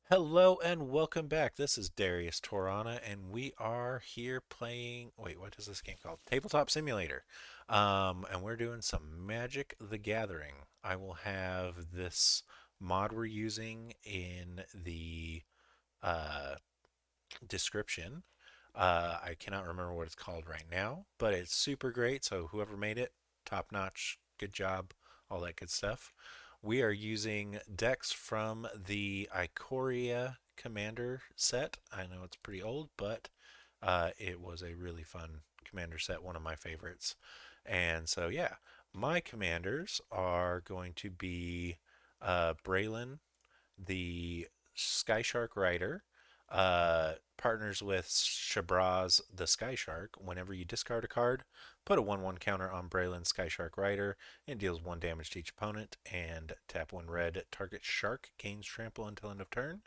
Hello and welcome back. This is Darius Torana, and we are here playing. Wait, what is this game called? Tabletop Simulator. And we're doing some Magic the Gathering. I will have this mod we're using in the uh, description. I cannot remember what it's called right now, but it's super great. So, whoever made it, top notch, good job, all that good stuff. We are using decks from the Ikoria Commander set. I know it's pretty old, but it was a really fun commander set, one of my favorites. And so, yeah, my commanders are going to be Braylon, the Sky Shark Rider, partners with Shabraz, the Sky Shark. Whenever you discard a card, put a 1/1 counter on Braylon Sky Shark Rider and deals 1 damage to each opponent. And tap 1 red. Target shark gains trample until end of turn.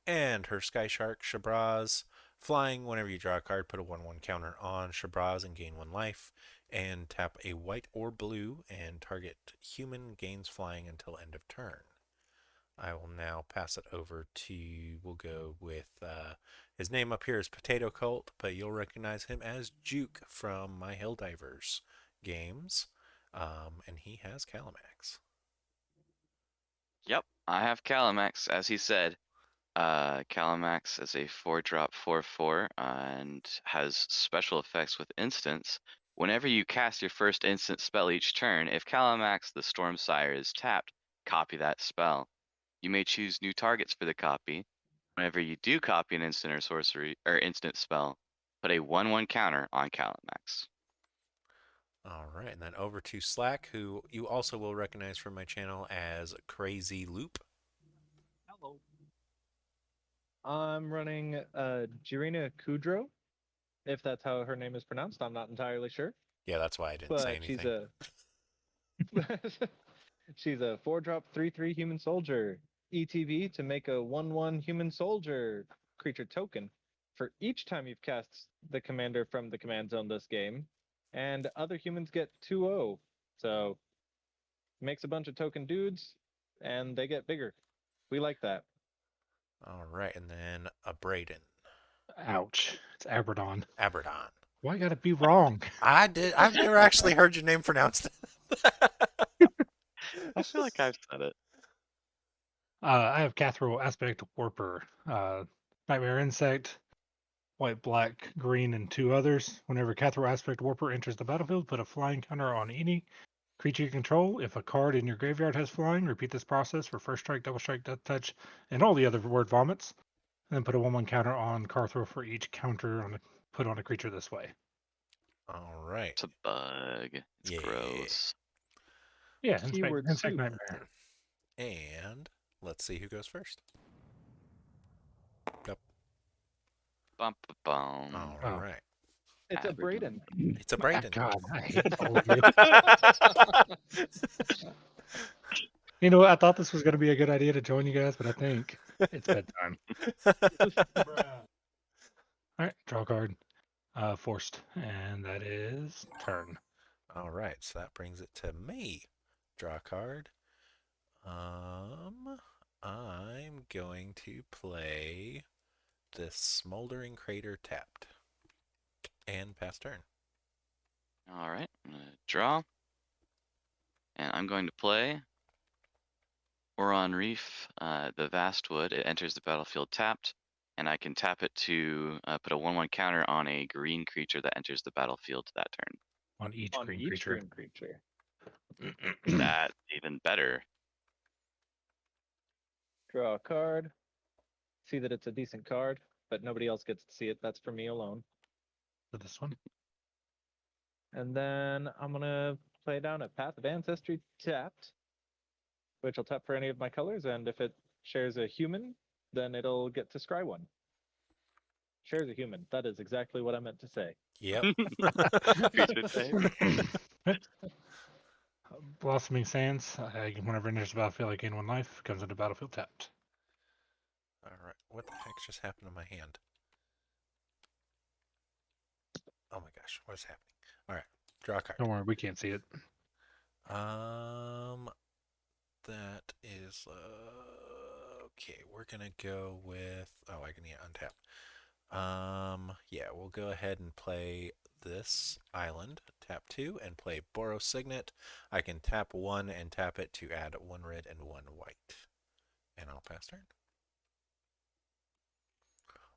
And her Sky Shark Shabraz, flying. Whenever you draw a card, put a 1/1 counter on Shabraz and gain 1 life. And tap a white or blue, and target human gains flying until end of turn. I will now pass it over to, we'll go with, his name up here is Potatocult, but you'll recognize him as Juke from my Helldivers games. And he has Calamax. Yep, I have Calamax, as he said. Calamax is a 4-drop 4/4 and has special effects with instants. Whenever you cast your first instant spell each turn, if Calamax the Stormsire is tapped, copy that spell. You may choose new targets for the copy. Whenever you do copy an instant or sorcery or instant spell, put a 1/1 counter on Calamax. All right, and then over to Slakk, who you also will recognize from my channel as Crazy Loop. Hello. I'm running Jirina Kudrow, if that's how her name is pronounced. I'm not entirely sure, Yeah, that's why I didn't say but she's anything. a she's a 4-drop 3/3 human soldier. ETB to make a 1/1 human soldier creature token for each time you've cast the commander from the command zone this game, and other humans get 2/0. So makes a bunch of token dudes, and they get bigger. We like that. All right, and then Abradon. Ouch. It's Abradon. Abradon. Why gotta be wrong? I've never actually heard your name pronounced. I feel like I've said it. I have Cathro Aspect Warper. Nightmare Insect, white, black, green, and 2 others. Whenever Cathro Aspect Warper enters the battlefield, put a flying counter on any creature you control. If a card in your graveyard has flying, repeat this process for first strike, double strike, death touch, and all the other word vomits. And then put a 1/1 counter on Carthro for each counter put on a creature this way. All right. It's a bug. It's Yeah. gross. Yeah, Keyword Insect soup. Nightmare. And let's see who goes first. Yep. Bum, ba, bum. All Oh. right. It's a Braden. It's a Braden. God, I hate all of you. You know what? I thought this was going to be a good idea to join you guys, but I think it's bedtime. All right, draw a card. Forced, and that is turn. All right, so that brings it to me. Draw a card. I'm going to play this Smoldering Crater tapped and pass turn. All right, I'm gonna draw, and I'm going to play Oron Reef, the Vastwood. It enters the battlefield tapped, and I can tap it to put a 1/1 counter on a green creature that enters the battlefield that turn. On each On green each creature. green creature. That's even better. Draw a card. See that it's a decent card, but nobody else gets to see it. That's for me alone. For this one. And then I'm gonna play down a Path of Ancestry tapped, which will tap for any of my colors, and if it shares a human, then it'll get to scry one. Shares a human. That is exactly what I meant to say. Yep. Creature type. Blossoming Sands. Whenever it enters the battlefield, I gain 1 life. Comes into battlefield tapped. All right. What the heck just happened to my hand? Oh my gosh, what is happening? All right, draw a card. Don't worry, we can't see it. That is Okay, we're gonna go with. Oh, I can untap. Yeah, we'll go ahead and play this island. Tap 2 and play Borrow Signet. I can tap 1 and tap it to add 1 red and 1 white. And I'll pass turn.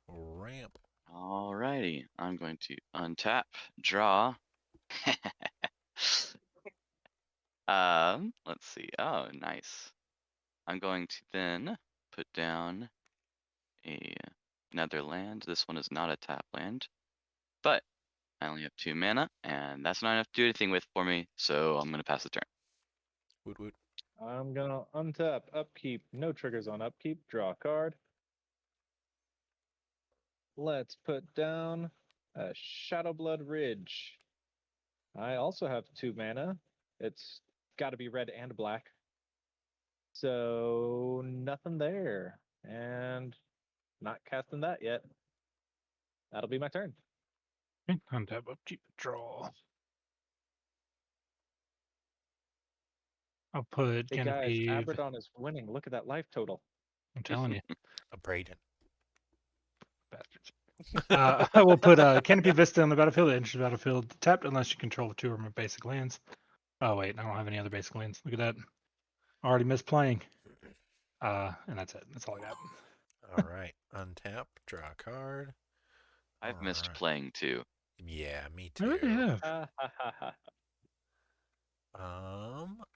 Ramp. Alrighty, I'm going to untap, draw. Let's see. Oh, nice. I'm going to then put down another land. This one is not a tap land, but I only have 2 mana, and that's not enough to do anything with for me, so I'm gonna pass the turn. Woot woot. I'm gonna untap, upkeep, no triggers on upkeep, draw a card. Let's put down a Shadowblood Ridge. I also have 2 mana. It's got to be red and black. So nothing there. And not casting that yet. That'll be my turn. Okay, untap, upkeep, draw. I'll put Hey guys, Canopy. Abradon is winning. Look at that life total. I'm telling you, Abradon. bastards. I will put Canopy Vista on the battlefield. It enters the battlefield tapped unless you control 2 of my basic lands. Oh wait, I don't have any other basic lands. Look at that. Already missed playing. And that's it. That's all I got. All right. Untap, draw a card. I've missed Alright. playing too. Yeah, me I really too. have.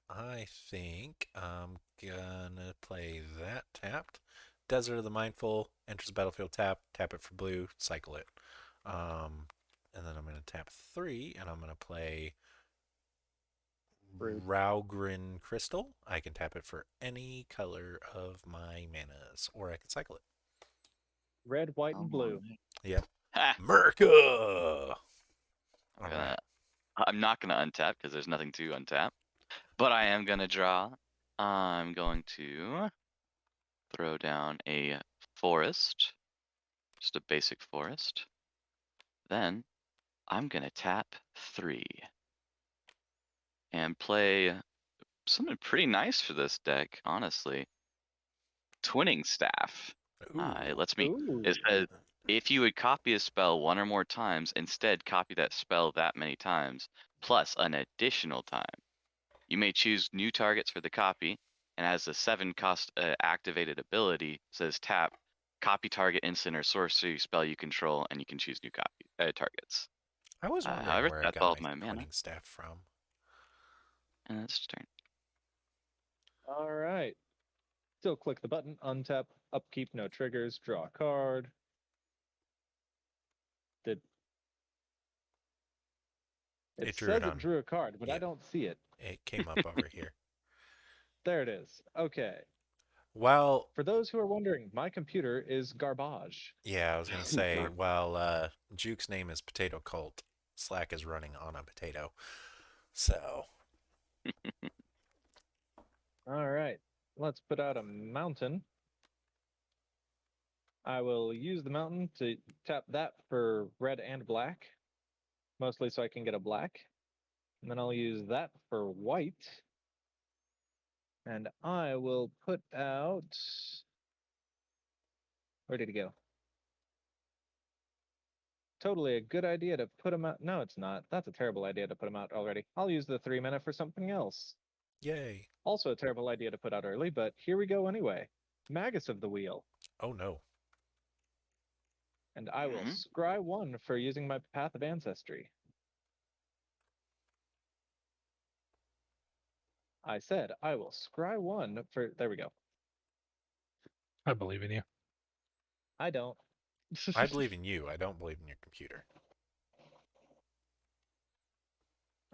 I think I'm gonna play that tapped. Desert of the Mindful, enters the battlefield tap it for blue, cycle it. And then I'm gonna tap 3 and I'm gonna play Rude. Raugrin Crystal. I can tap it for any color of my manas, or I can cycle it. Red, white, and blue. Yep. Ha! Merca! Alright. I'm not gonna untap because there's nothing to untap, but I am gonna draw. I'm going to throw down a forest, just a basic forest. Then I'm gonna tap 3 and play something pretty nice for this deck, honestly. Twinning Staff. It lets me. It says if you would copy a spell 1 or more times, instead copy that spell that many times, plus an additional time. You may choose new targets for the copy, and as a 7-cost activated ability, says tap, copy target instant or sorcery spell you control, and you can choose new copy targets. I was wondering However, where I that's got all of my my mana, Twinning Staff from. and that's turn. All right. Still click the button, untap, upkeep, no triggers, draw a card. It It drew it says it on. drew a card, but I Yep. don't see it. It came up over here. There it is. Okay. Well, For those who are wondering, my computer is garbage. yeah, I was gonna say, while Juke's name is Potatocult, Slakk is running on a potato. So All right. Let's put out a mountain. I will use the mountain to tap that for red and black, mostly so I can get a black. And then I'll use that for white. And I will put out. Where did he go? Totally a good idea to put him out. No, it's not. That's a terrible idea to put him out already. I'll use the 3 mana for something else. yay. Also a terrible idea to put out early, but here we go anyway. Magus of the Wheel. Oh no. And I will scry 1 for using my Path of Ancestry. I said I will scry 1 for. There we go. I believe in you. I don't. I believe in you. I don't believe in your computer.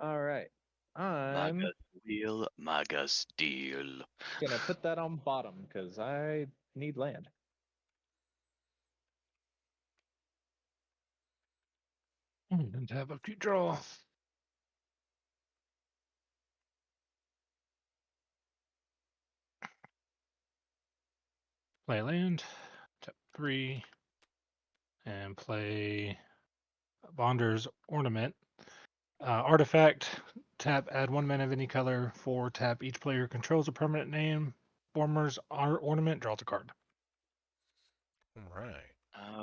All right. I'm Maga wheel, Maga steel. gonna put that on bottom because I need land. Untap, upkeep, draw. Play land. Tap 3. And play Bonder's Ornament. Artifact, tap, add 1 mana of any color. 4, tap, each player controls a permanent name. Former's ornament, draws a card. Right.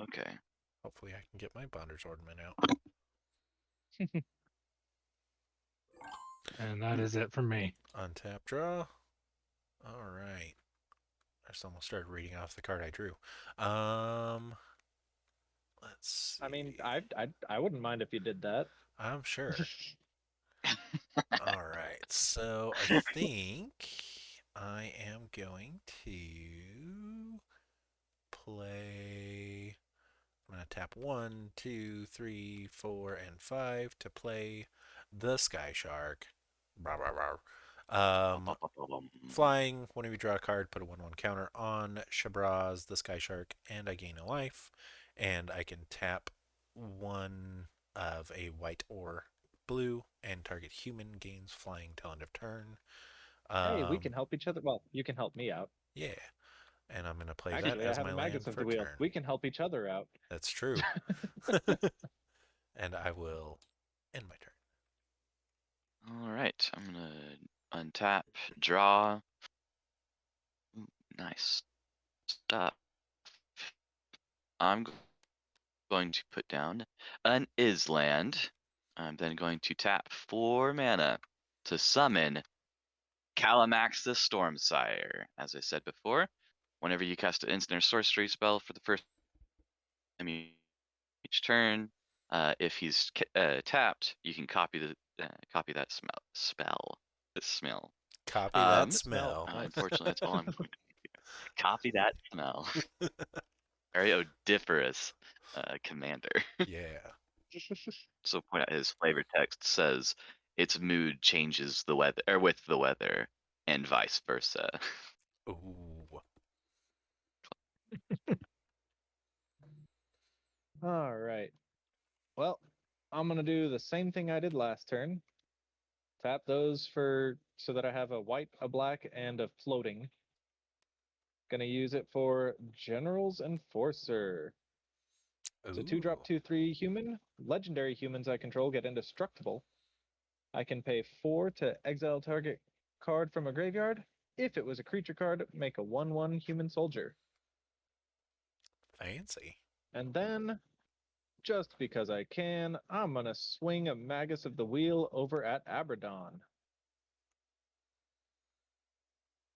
Okay. Hopefully I can get my Bonder's Ornament out. And that is it for me. Untap, draw. All right. I just almost started reading off the card I drew. Let's see. I mean, I wouldn't mind if you did that. I'm sure. All right. So I think I am going to play. I'm going to tap 1, 2, 3, 4, and 5 to play the Sky Shark. Blah, blah, blah. Flying, whenever you draw a card, put a 1/1 counter on Cra-z, the Sky Shark, and I gain a life. And I can tap one of a white or blue, and target human gains flying till end of turn. Hey, we can help each other. Well, you can help me out. Yeah. And I'm going to play that Actually, I as have my a Magus land of for the Wheel. turn. We can help each other out. That's true. And I will end my turn. All right. I'm gonna untap, draw. Ooh, nice stuff. I'm going to put down an Island. I'm then going to tap 4 mana to summon Calamax the Stormsire. As I said before, whenever you cast an instant or sorcery spell for the first time each turn, if he's tapped, you can copy that spell. The smell. Copy that Smell. smell. Nice. Unfortunately, that's all I'm going to do. Copy that smell. Very odoriferous commander. Yeah. So point out his flavor text says its mood changes the weather or with the weather and vice versa. Ooh. All right. Well, I'm gonna do the same thing I did last turn. Tap those so that I have a white, a black, and a floating. Gonna use it for General's Enforcer. It's a Ooh. 2-drop 2/3 human. Legendary humans I control get indestructible. I can pay 4 to exile target card from a graveyard. If it was a creature card, make a 1/1 human soldier. Fancy. And then, just because I can, I'm gonna swing a Magus of the Wheel over at Abradon.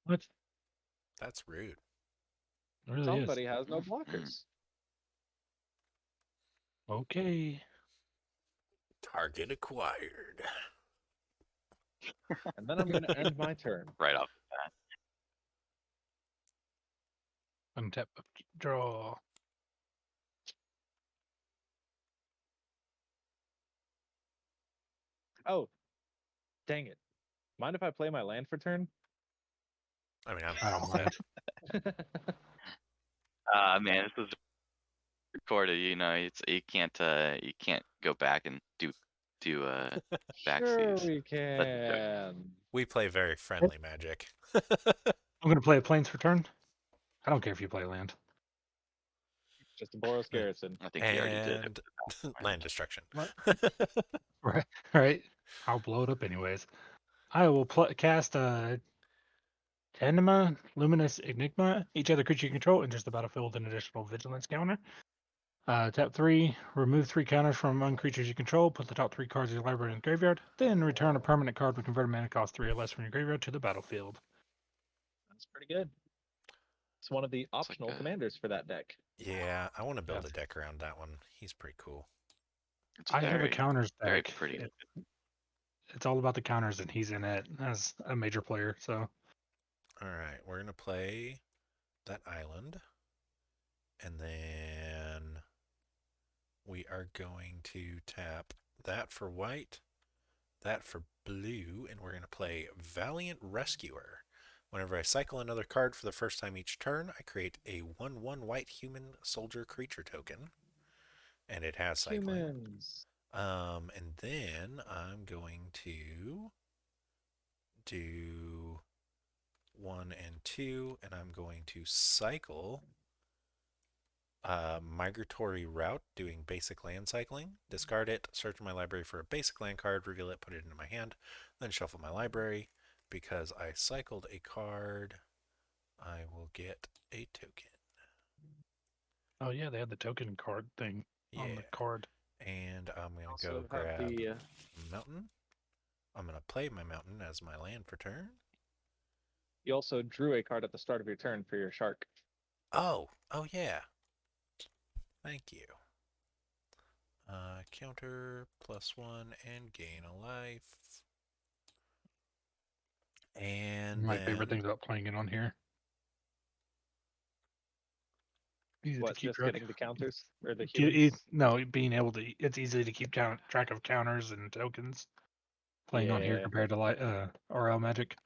What? That's rude. It really is. Somebody has no blockers. Okay. Target acquired. And then I'm gonna end my turn. Right off. Untap, draw. Oh, dang it. Mind if I play my land for turn? I mean, I'm I don't mind. Man, this is recorded. You know, you can't go back and do Sure backseas. we can. we play very friendly Magic. I'm going to play a plains for turn. I don't care if you play land. Just a Boros Garrison. I think he already did it. And land destruction. What? Right. Right. I'll blow it up anyways. I will cast Enigma, Luminous Enigma. Each other creature you control enters the battlefield with an additional vigilance counter. Tap 3, remove 3 counters from among creatures you control. Put the top 3 cards of your library in the graveyard. Then return a permanent card with converted mana cost 3 or less from your graveyard to the battlefield. That's pretty good. It's one of the like optional a- commanders for that deck. Yeah, I want to build Yes. a deck around that one. He's pretty cool. It's I have a very, counters very deck. pretty. It's all about the counters, and he's in it as a major player. So All right, we're going to play that island. And then we are going to tap that for white, that for blue, and we're going to play Valiant Rescuer. Whenever I cycle another card for the first time each turn, I create a 1/1 white human soldier creature token. And it has cycling. Humans. And then I'm going to do 1 and 2, and I'm going to cycle Migratory Route, doing basic land cycling. Discard it, search my library for a basic land card, reveal it, put it into my hand, then shuffle my library. Because I cycled a card, I will get a token. Oh yeah, they had the token card thing on Yeah. the card. And I'm going to Also go have grab the mountain. I'm going to play my mountain as my land for turn. you also drew a card at the start of your turn for your shark. Oh yeah. Thank you. Counter +1 and gain a life. And My then favorite things about playing it on here. Easy to What, keep just track. getting the counters or the Ge- humans? No, being able to. It's easy to keep track of counters and tokens playing on here Yeah. compared to RL Magic.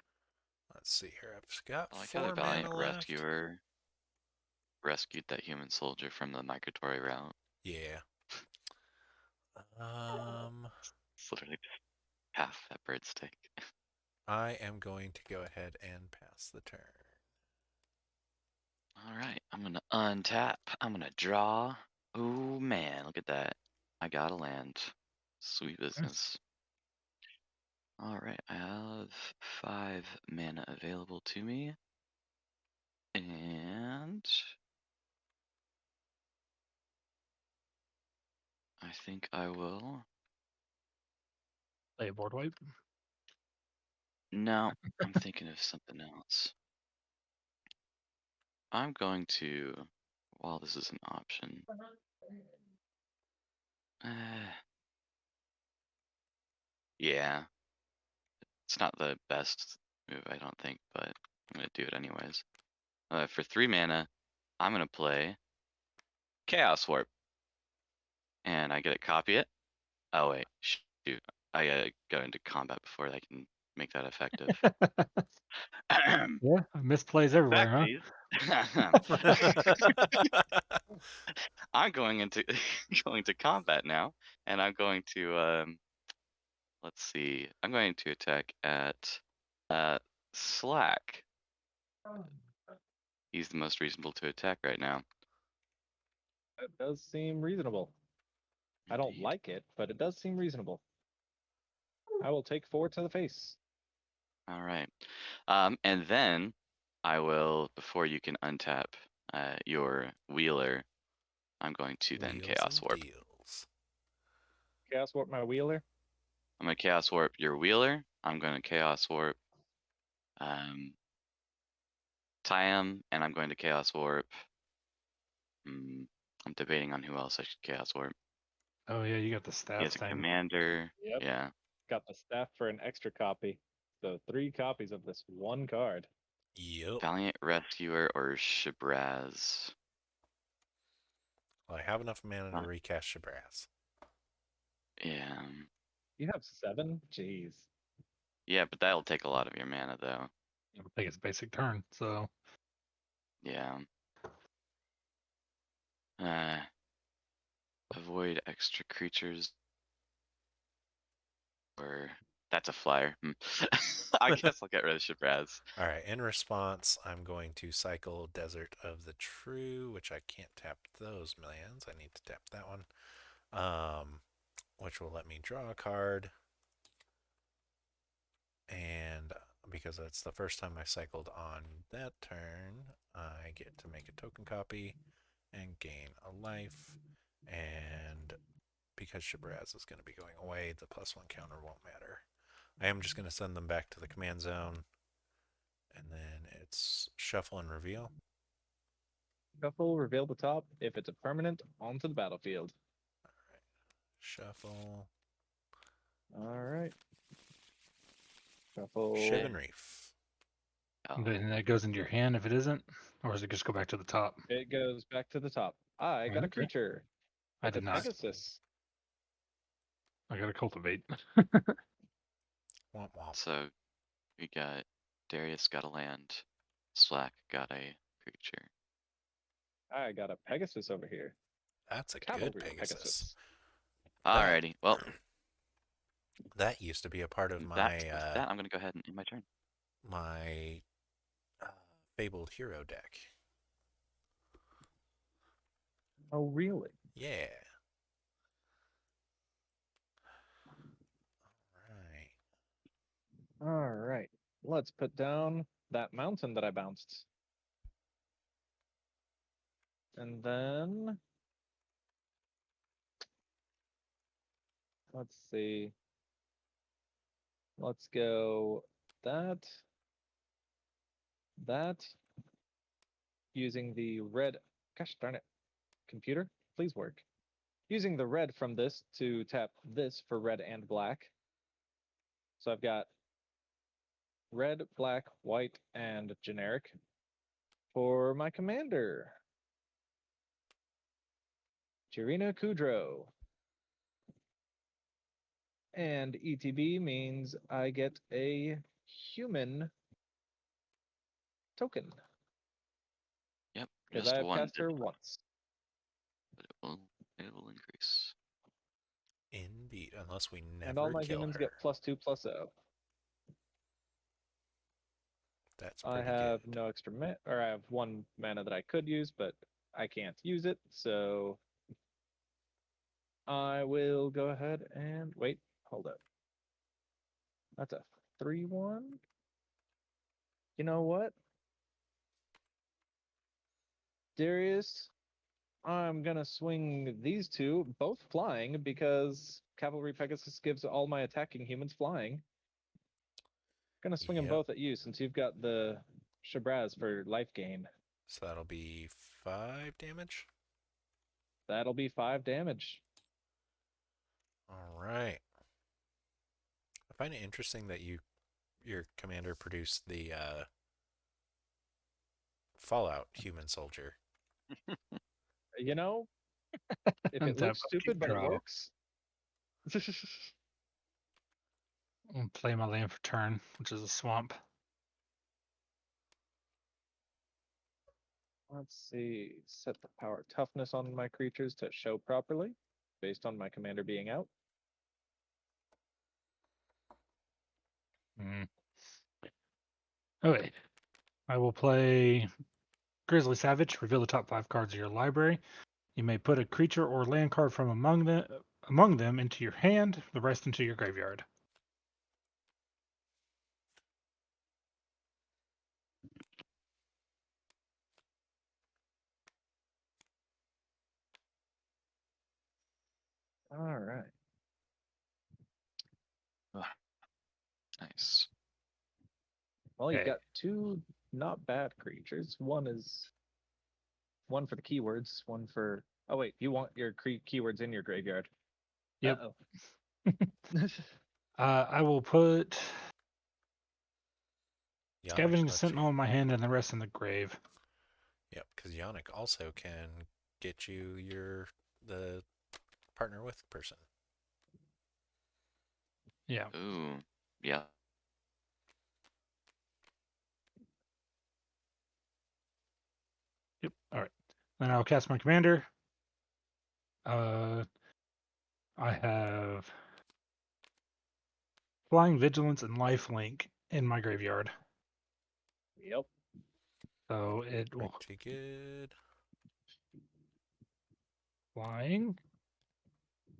let's see here. I've got I like how the 4 Valiant mana left. Rescuer rescued that human soldier from the migratory route. Yeah. It's literally just half that bird stick. I am going to go ahead and pass the turn. Alright, I'm gonna untap. I'm gonna draw. Oh man, look at that. I got a land. Sweet business. Alright, I have 5 mana available to me. And I think I will. Play a board wipe. No, I'm thinking of something else. I'm going to, while this is an option, yeah, it's not the best move, I don't think, but I'm gonna do it anyways. For 3 mana, I'm gonna play Chaos Warp, and I get to copy it. Oh wait, shoot, I gotta go into combat before I can make that effective. Yeah, misplays everywhere, huh? Backseas. I'm going into going to combat now, and I'm going to let's see. I'm going to attack at Slakk. He's the most reasonable to attack right now. That does seem reasonable. I don't Indeed. like it, but it does seem reasonable. I will take 4 to the face. All right. And then I will, before you can untap your wheeler, I'm going to then Wheels Chaos and Warp. deals. Chaos Warp my wheeler. I'm going to Chaos Warp your wheeler. I'm going to Chaos Warp Tyam, and I'm going to Chaos Warp. I'm debating on who else I should Chaos Warp. Oh yeah, you got the He staff has a thing. commander. Yep. Yeah. Got the staff for an extra copy. So 3 copies of this one card. Yep. Valiant Rescuer or Shabraz. Well, I have enough mana to Huh. recast Shabraz. Yeah. You have 7? Jeez. Yeah, but that'll take a lot of your mana though. I think it's basic turn, so Yeah. Avoid extra creatures. Or that's a flyer. I guess I'll get rid of Shabraz. All right. In response, I'm going to cycle Desert of the True, which I can't tap those lands. I need to tap that one, which will let me draw a card. And because that's the first time I cycled on that turn, I get to make a token copy and gain a life. And because Shabraz is going to be going away, the +1 counter won't matter. I am just going to send them back to the command zone. And then it's shuffle and reveal. Shuffle, reveal the top. If it's a permanent, onto the battlefield. All right. Shuffle. Alright. Shuffle. Shivan Reef. Oh, then that goes into your hand if it isn't, or does it just go back to the top? It goes back to the top. I got a Okay. creature. I It's a did not. Pegasus. I gotta cultivate. Womp womp. so we got Darius got a land. Slakk got a creature. I got a Pegasus over here. That's a good Cavalry Pegasus. Alrighty, well, That used to be a part of that my I'm gonna go ahead and end my turn. my Fabled Hero deck. Oh, really? Yeah. All right. Alright. Let's put down that mountain that I bounced. And then let's see. Let's go that. That. Using the red. Gosh darn it. Computer, please work. Using the red from this to tap this for red and black. So I've got red, black, white, and generic for my commander. Jirina Kudrow. And ETB means I get a human token. Yep, Because just I have one cast her digit, once. but it will increase. Indeed, unless we And all never my kill humans her. get +2/+0. That's I pretty have good. no extra mana, or I have 1 mana that I could use, but I can't use it, so I will go ahead and wait. Hold up. That's a 3/1. You know what? Darius, I'm gonna swing these two, both flying, because Cavalry Pegasus gives all my attacking humans flying. Gonna swing them Yep. both at you since you've got the Cra-z for life gain. So that'll be 5 damage. That'll be 5 damage. All right. I find it interesting that your commander produced the Fallout human soldier. You know, if it Untap, looks keep stupid but it draw. works. I'll play my land for turn, which is a swamp. Let's see. Set the power toughness on my creatures to show properly, based on my commander being out. Okay. I will play Grizzly Savage. Reveal the top 5 cards of your library. You may put a creature or land card from among them into your hand, the rest into your graveyard. All right. Nice. Well, you've Okay. got 2 not bad creatures. One is one for the keywords, one for. Oh wait, you want your keywords in your graveyard. Yep. Uh-oh. I will put Yannick Scavenging lets you. Sentinel in my hand and the rest in the grave. Yep, because Yannick also can get you the partner with person. Yeah. Ooh, yeah. Yep. All right. Then I'll cast my commander. I have Flying Vigilance and Lifelink in my graveyard. Yep. So it will Pretty good. Flying,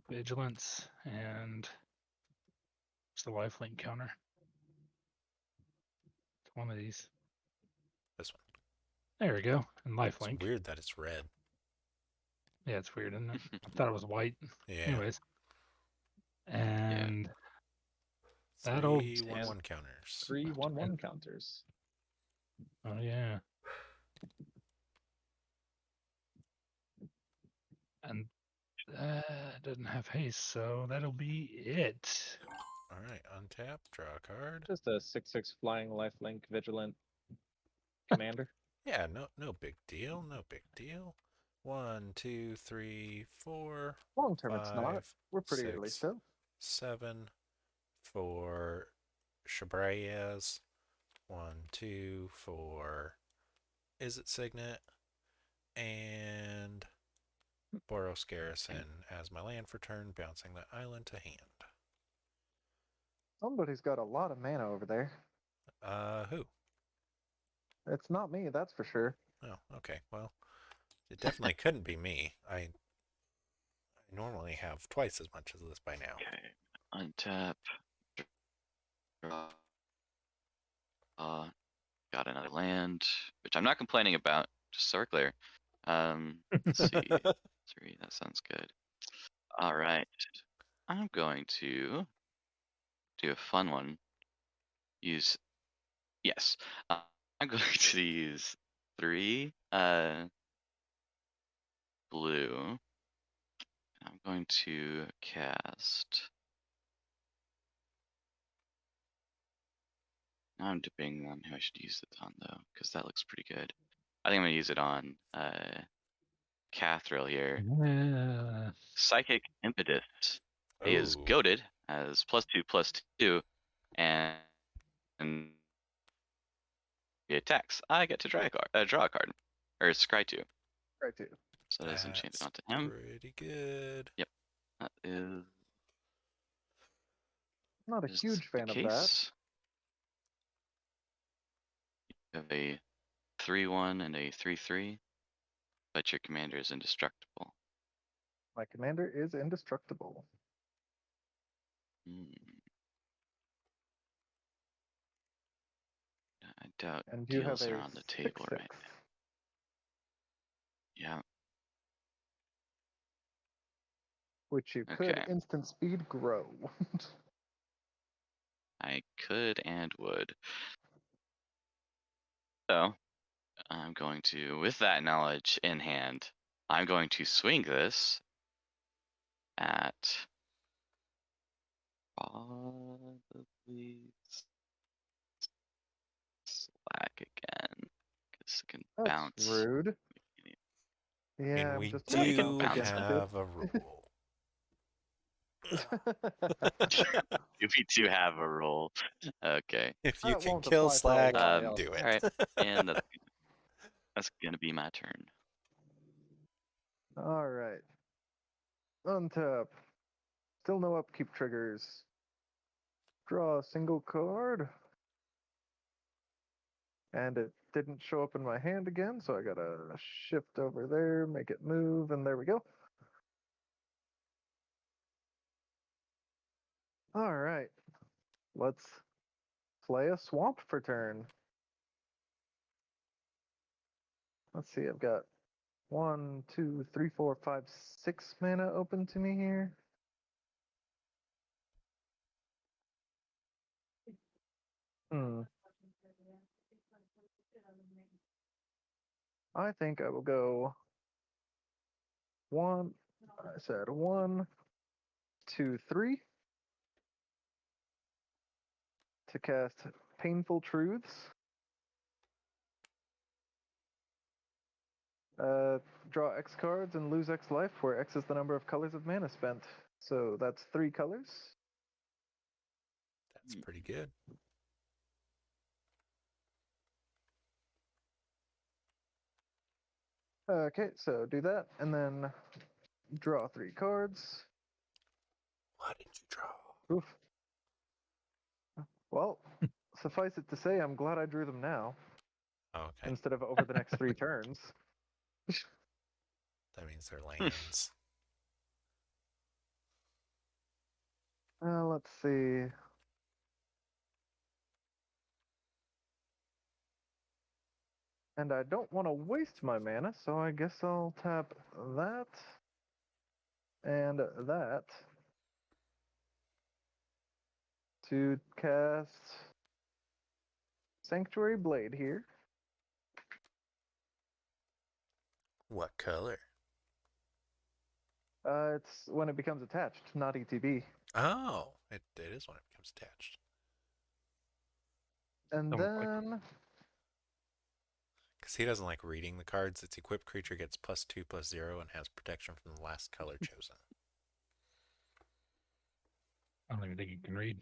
Vigilance, and what's the Lifelink counter? It's one of these. This one. There we go. And It's Lifelink. weird that it's red. Yeah, it's weird, isn't it? I thought it was white. Yeah. Anyways. And that'll 3/1/1 counters. 3/1/1 counters. Oh yeah. And that doesn't have haste, so that'll be it. All right, untap, draw a card. Just a 6/6 flying lifelink vigilant commander. Yeah, no big deal. No big deal. 1, 2, 3, 4, Long term, it's not. 5, We're pretty early 6, still. 7 for Cra-z. 1, 2 for Is It Signet, and Boros Garrison as my land for turn, bouncing the island to hand. Somebody's got a lot of mana over there. Who? It's not me, that's for sure. Oh, okay. Well, it definitely couldn't be me. I normally have twice as much as this by now. Okay. Untap. Draw. Got another land, which I'm not complaining about, just so we're clear. Let's see. 3, that sounds good. All right. I'm going to do a fun one. Yes. I'm going to use 3 blue. I'm going to cast. Now I'm debating on who I should use it on though, because that looks pretty good. I think I'm gonna use it on Cathril here. Yeah. Psychic Impetus. He is Oh, goaded, has +2/+2, and he attacks. I get to draw a card, or scry 2. Right too. So that is enchanted that's onto him. pretty good. Yep, that is Not a is huge the fan of that. case. You have a 3/1 and a 3/3, but your commander is indestructible. My commander is indestructible. Hmm. I doubt And you have deals are a on the table 6/6. right now. Yeah. Which you could Okay. instant speed grow. I could and would. So I'm going to, with that knowledge in hand, I'm going to swing this at probably Slakk again, because it can That's bounce. rude. Yeah, And I'm we just Yeah, gonna you can bump do bounce against them. have a rule. it. We do have a roll. Okay. If you That can won't kill apply for a Slack, while. do All right, it. and that's gonna be my turn. All right. Untap. Still no upkeep triggers. Draw a single card. And it didn't show up in my hand again, so I gotta shift over there, make it move, and there we go. All right. Let's play a swamp for turn. Let's see, I've got 1, 2, 3, 4, 5, 6 mana open to me here. Hmm. I think I will go 1. I said 1, 2, 3 to cast Painful Truths. Draw X cards and lose X life, where X is the number of colors of mana spent. So that's 3 colors. That's pretty good. Okay, so do that, and then draw 3 cards. What did you draw? Oof. Well, suffice it to say, I'm glad I drew them now Okay, instead of over the next 3 turns. that means they're lands. Let's see. And I don't want to waste my mana, so I guess I'll tap that and that to cast Sanctuary Blade here. What color? It's when it becomes attached, not ETB. Oh, it is when it becomes attached. And Oh, quick. then Because he doesn't like reading the cards. Its equipped creature gets +2/+0 and has protection from the last color chosen. I don't even think you can read.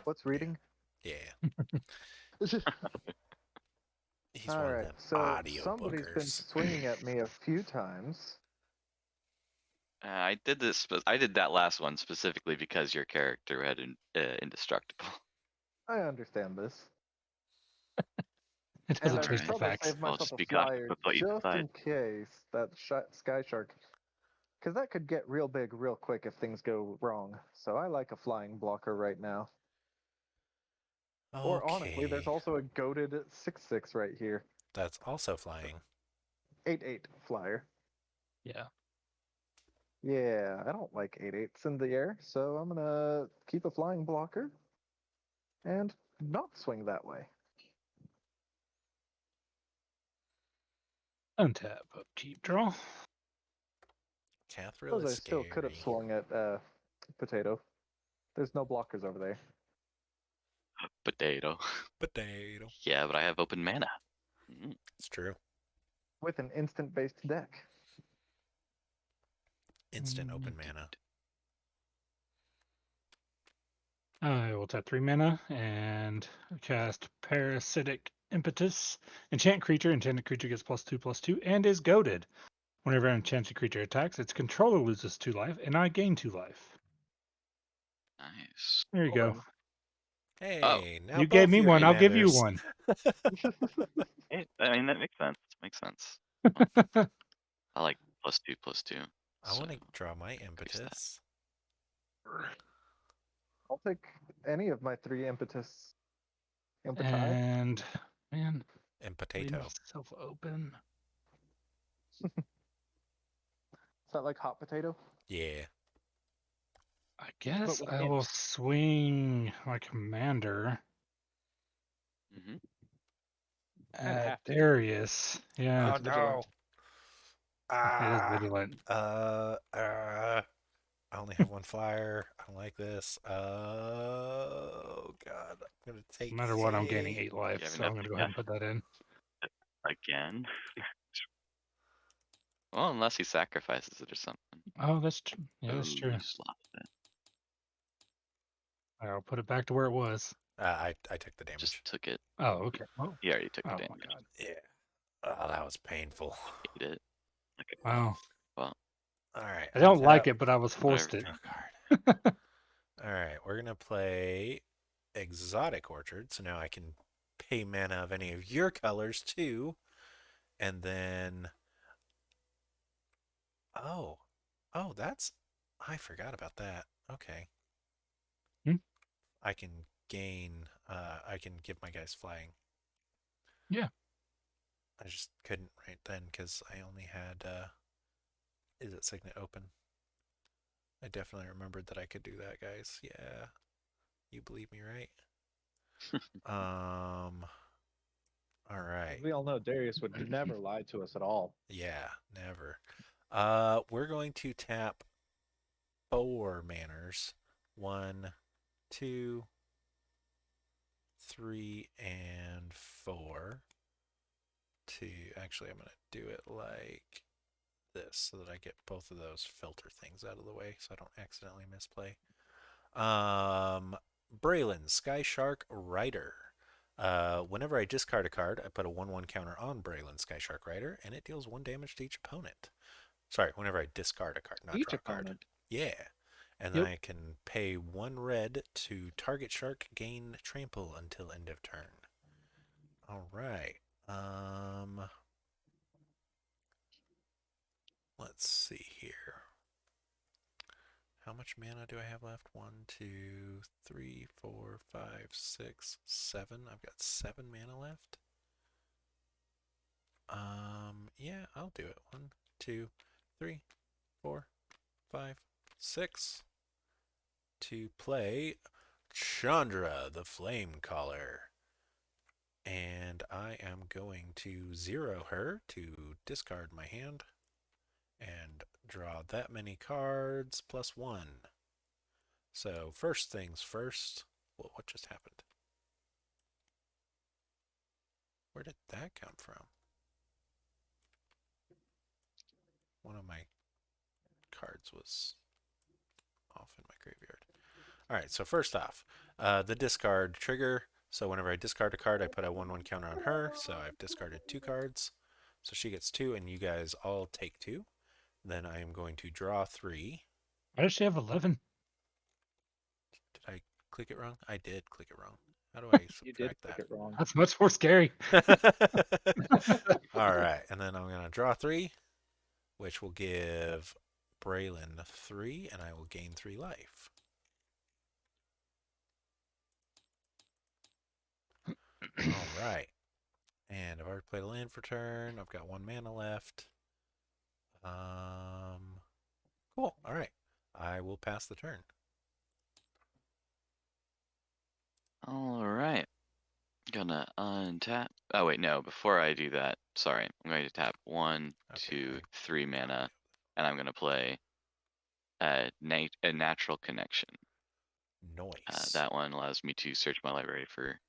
what's reading? Yeah. He's All one right, of them so audio somebody's been bookers. swinging at me a few times. I did this. I did that last one specifically because your character had indestructible. I understand this. It And doesn't I All should change the right. probably facts. save I'll myself just a be cautious flyer with what you just decide. in case that Sky Shark. Because that could get real big real quick if things go wrong. So I like a flying blocker right now. Or honestly, there's Okay. also a goaded 6/6 right here. That's also flying. 8/8 flyer. Yeah. Yeah, I don't like 8/8s in the air, so I'm gonna keep a flying blocker and not swing that way. Untap, upkeep, draw. Catherine Suppose is I still could have scary. swung at Potato. There's no blockers over there. Potato. Potato. Yeah, but I have open mana. Mm. It's true. With an instant-based deck. Instant open mana. I will tap 3 mana and cast Parasitic Impetus. Enchant creature. Enchanted creature gets +2/+2 and is goaded. Whenever an enchanted creature attacks, its controller loses 2 life, and I gain 2 life. Nice. There you go. Well Hey, now You gave both me your one, I'll give you commanders. one. Hey, I mean, that makes sense. Makes sense. I like +2/+2. I want to so draw my increase that. impetus. I'll take any of my 3 impetus. Impeti? And man, And leave potato. myself open. Is that like hot potato? Yeah. I guess with I int. will swing my commander Mhm. Kinda at have to. Darius. Yeah, Oh It's vigilant. no. it is Ah. vigilant. I only have one flyer. I don't like this. Oh god. I'm gonna take No matter what, I'm gaining 8. 8 life, You have so I'm enough gonna to go ahead and put that in. again. Well, unless he sacrifices it or something. Oh, that's true. Yeah, that's Ooh, true. you slopped it. I'll put it back to where it was. I took the Just damage. took it. Oh, okay. Oh, He already took the oh my damage. god. Yeah. Oh, that was painful. Hate it. Okay. Wow. Well, All right. I don't like untap. it, but I was forced whatever. it. Draw card. All right. We're gonna play Exotic Orchard. So now I can pay mana of any of your colors too, and then. Oh, that's. I forgot about that. Okay. Hmm? I can gain. I can give my guys flying. Yeah. I just couldn't right then because I only had. Is it Signet open? I definitely remembered that I could do that, guys. Yeah, you believe me, right? All right. We all know Darius would never lie to us at all. Yeah, never. We're going to tap 4 manners. 1, 2, 3, and 4. Actually, I'm gonna do it like this so that I get both of those filter things out of the way so I don't accidentally misplay. Braylon, Sky Shark Rider. Whenever I discard a card, I put a 1/1 counter on Braylon, Sky Shark Rider, and it deals 1 damage to each opponent. Sorry, whenever I discard a card, not Each draw a card. opponent. Yeah. And Yep. then I can pay 1 red to target shark, gain trample until end of turn. All right. Let's see here. How much mana do I have left? 1, 2, 3, 4, 5, 6, 7. I've got 7 mana left. Yeah, I'll do it. 1, 2, 3, 4, 5, 6. To play Chandra, the Flame Caller. And I am going to 0 her to discard my hand and draw that many cards plus 1. So first things first. Well, what just happened? Where did that come from? One of my cards was off in my graveyard. All right, so first off, the discard trigger. So whenever I discard a card, I put a 1/1 counter on her. So I've discarded 2 cards. So she gets 2, and you guys all take 2. Then I am going to draw 3. Why does she have 11? Did I click it wrong? I did click it wrong. How do I You did subtract click it wrong. That's much more scary. that? All right, and then I'm going to draw 3, which will give Braylon 3, and I will gain 3 life. All right. And I've already played a land for turn. I've got 1 mana left. Cool. All right. I will pass the turn. All right. Gonna untap. Oh wait, no. Before I do that, sorry. I'm going to tap 1, Okay. 2, 3 mana, and I'm gonna play a natural connection. Noise. That one allows me to search my library for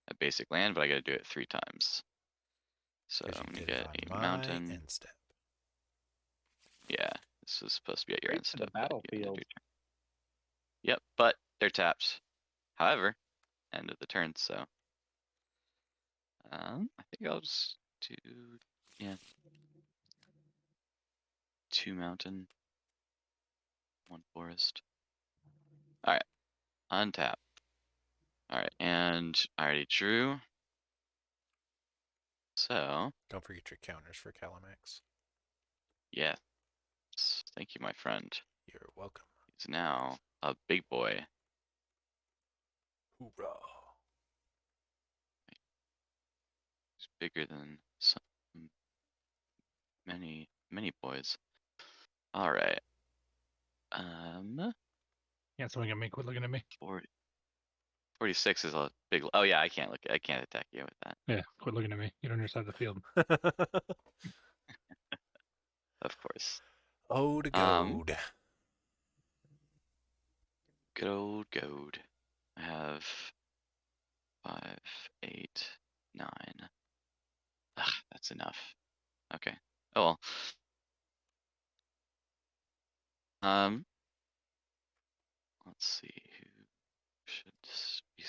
a basic land, but I gotta do it 3 times. So Because I'm you gonna did it get on a my mountain. end step. Yeah, this was supposed to be at your Straight end to the step, but you ended battlefield. your turn. Yep, but they're tapped. However, end of the turn, so I think I'll just do, yeah, 2 mountain, 1 forest. All right, untap. All right, and I already drew. So Don't forget your counters for Calamax. yes, thank you, my friend. You're welcome. He's now a big boy. Hoorah. He's bigger than some many boys. All right. Can't swing at me. Quit looking at me. 46 is a big. Oh yeah, I can't attack you with that. Yeah, quit looking at me. Get on your side of the field. Of course. Oh, to goad. Good old goad. I have 5, 8, 9. Ugh, that's enough. Okay. Oh well. Let's see who should be.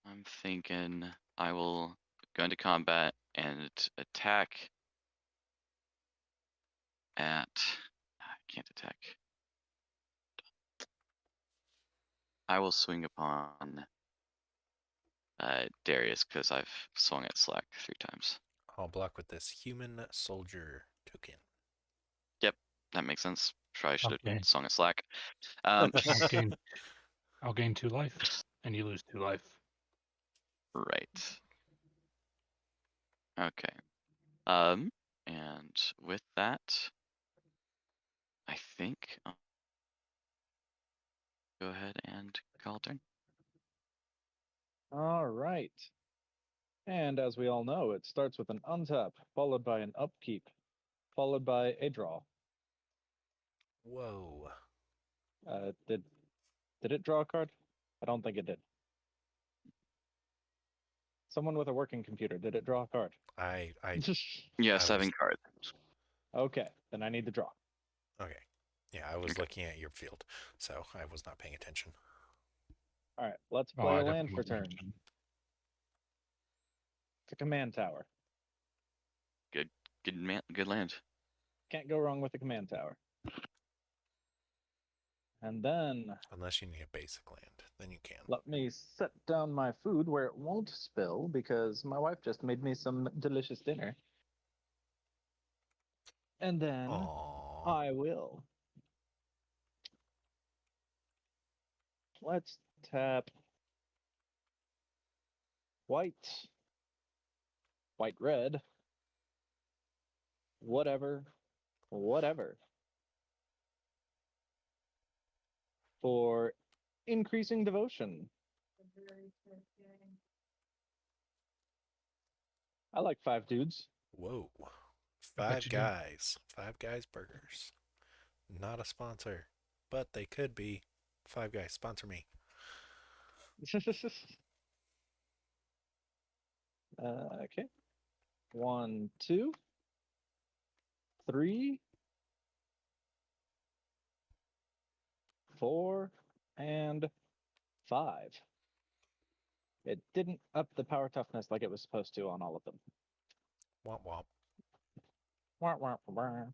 I'm thinking I will go into combat and attack at. I can't attack. I will swing upon Darius because I've swung at Slakk 3 times. I'll block with this human soldier token. Yep, that makes sense. Probably should have Okay. swung at Slakk. Um, I'll gain 2 life, and you lose 2 life. right. Okay. And with that, I think I'll go ahead and call turn. All right. And as we all know, it starts with an untap, followed by an upkeep, followed by a draw. Whoa. Did it draw a card? I don't think it did. Someone with a working computer, did it draw a card? I Yeah, I 7 was- cards. Okay, then I need to draw. Okay. Yeah, I was Okay. looking at your field, so I was not paying attention. All right, let's Oh, play I a land definitely for wasn't turn. mentioned. It's a command tower. Good land. Can't go wrong with a command tower. And then Unless you need a basic land, then you can. let me set down my food where it won't spill because my wife just made me some delicious dinner. And then Aww. I will. Let's tap white, white, red, whatever, whatever. For increasing devotion. I like 5 dudes. Whoa. I bet Five you do. Guys. Five Guys Burgers. Not a sponsor, but they could be. Five Guys, sponsor me. Okay. 1, 2, 3, 4, and 5. It didn't up the power toughness like it was supposed to on all of them. Womp womp. Wah, wah, wah.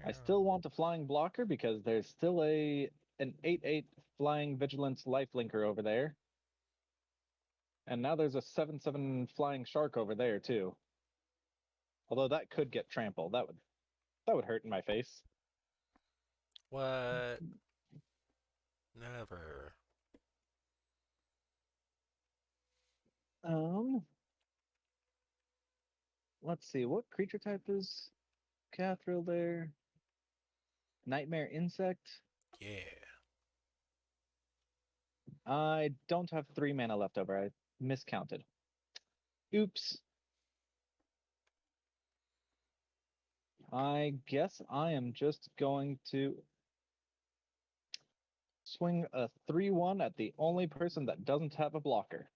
I still want a flying blocker because there's still an 8/8 flying vigilance lifelinker over there. And now there's a 7/7 flying shark over there too. Although that could get trampled. That would hurt in my face. What? Never. Let's see. What creature type is Cathril there? Nightmare insect. Yeah. I don't have 3 mana left over. I miscounted. Oops. I guess I am just going to swing a 3/1 at the only person that doesn't have a blocker.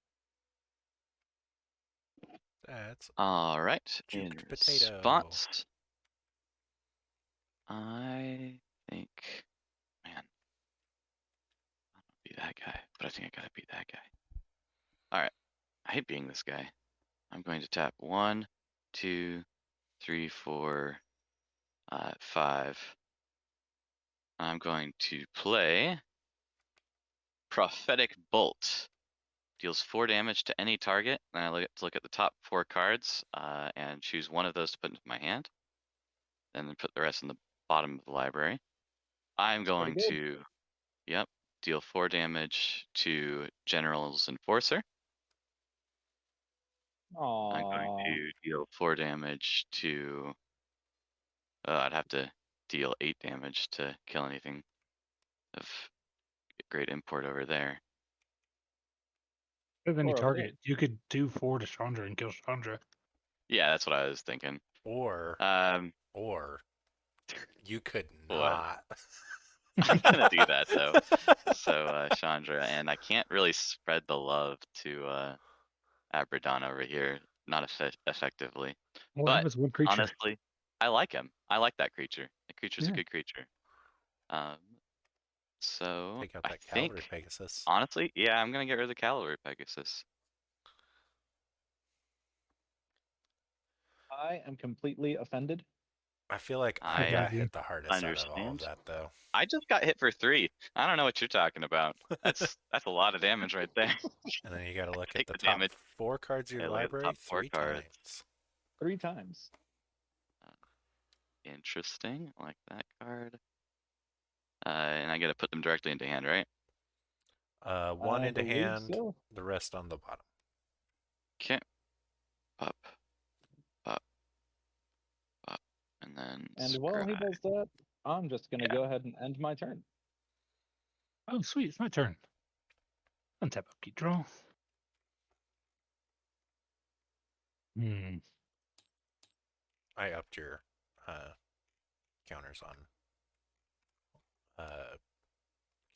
That's All right. In Juked potato. response, I think, man, I don't be that guy, but I think I gotta beat that guy. All right. I hate being this guy. I'm going to tap 1, 2, 3, 4, 5. I'm going to play Prophetic Bolt. Deals 4 damage to any target. Then I look at the top 4 cards and choose one of those to put into my hand. Then put the rest in the bottom of the library. I'm going good. to, yep, deal 4 damage to General's Enforcer. I'm going Aww. to deal 4 damage to. I'd have to deal 8 damage to kill anything of great import over there. With any Or over there. target, you could do 4 to Chandra and kill Chandra. Yeah, that's what I was thinking. Or Um, you could What? not. I'm gonna do that though. So Chandra, and I can't really spread the love to Abradon over here, not effectively. Well, But that was one creature. honestly, I like him. I like that creature. The creature's a Yeah. good creature. So Take out I that Cavalry think, Pegasus. honestly, yeah, I'm gonna get rid of the Cavalry Pegasus. I am completely offended. I feel like I I got hit the hardest out of all of understand. that, though. I just got hit for 3. I don't know what you're talking about. That's a lot of damage right there. And then you got to look at Take the the top damage. 4 cards of your Yeah, look at the library top 4 3 cards. times. 3 times. Interesting. I like that card. And I gotta put them directly into hand, right? One I into believe hand, so. the rest on the bottom. Okay. Up, up, up, and then And while he scry. does that, I'm just going to go ahead and end my turn. Oh, sweet. It's my turn. Untap upkeep draw. I upped your counters on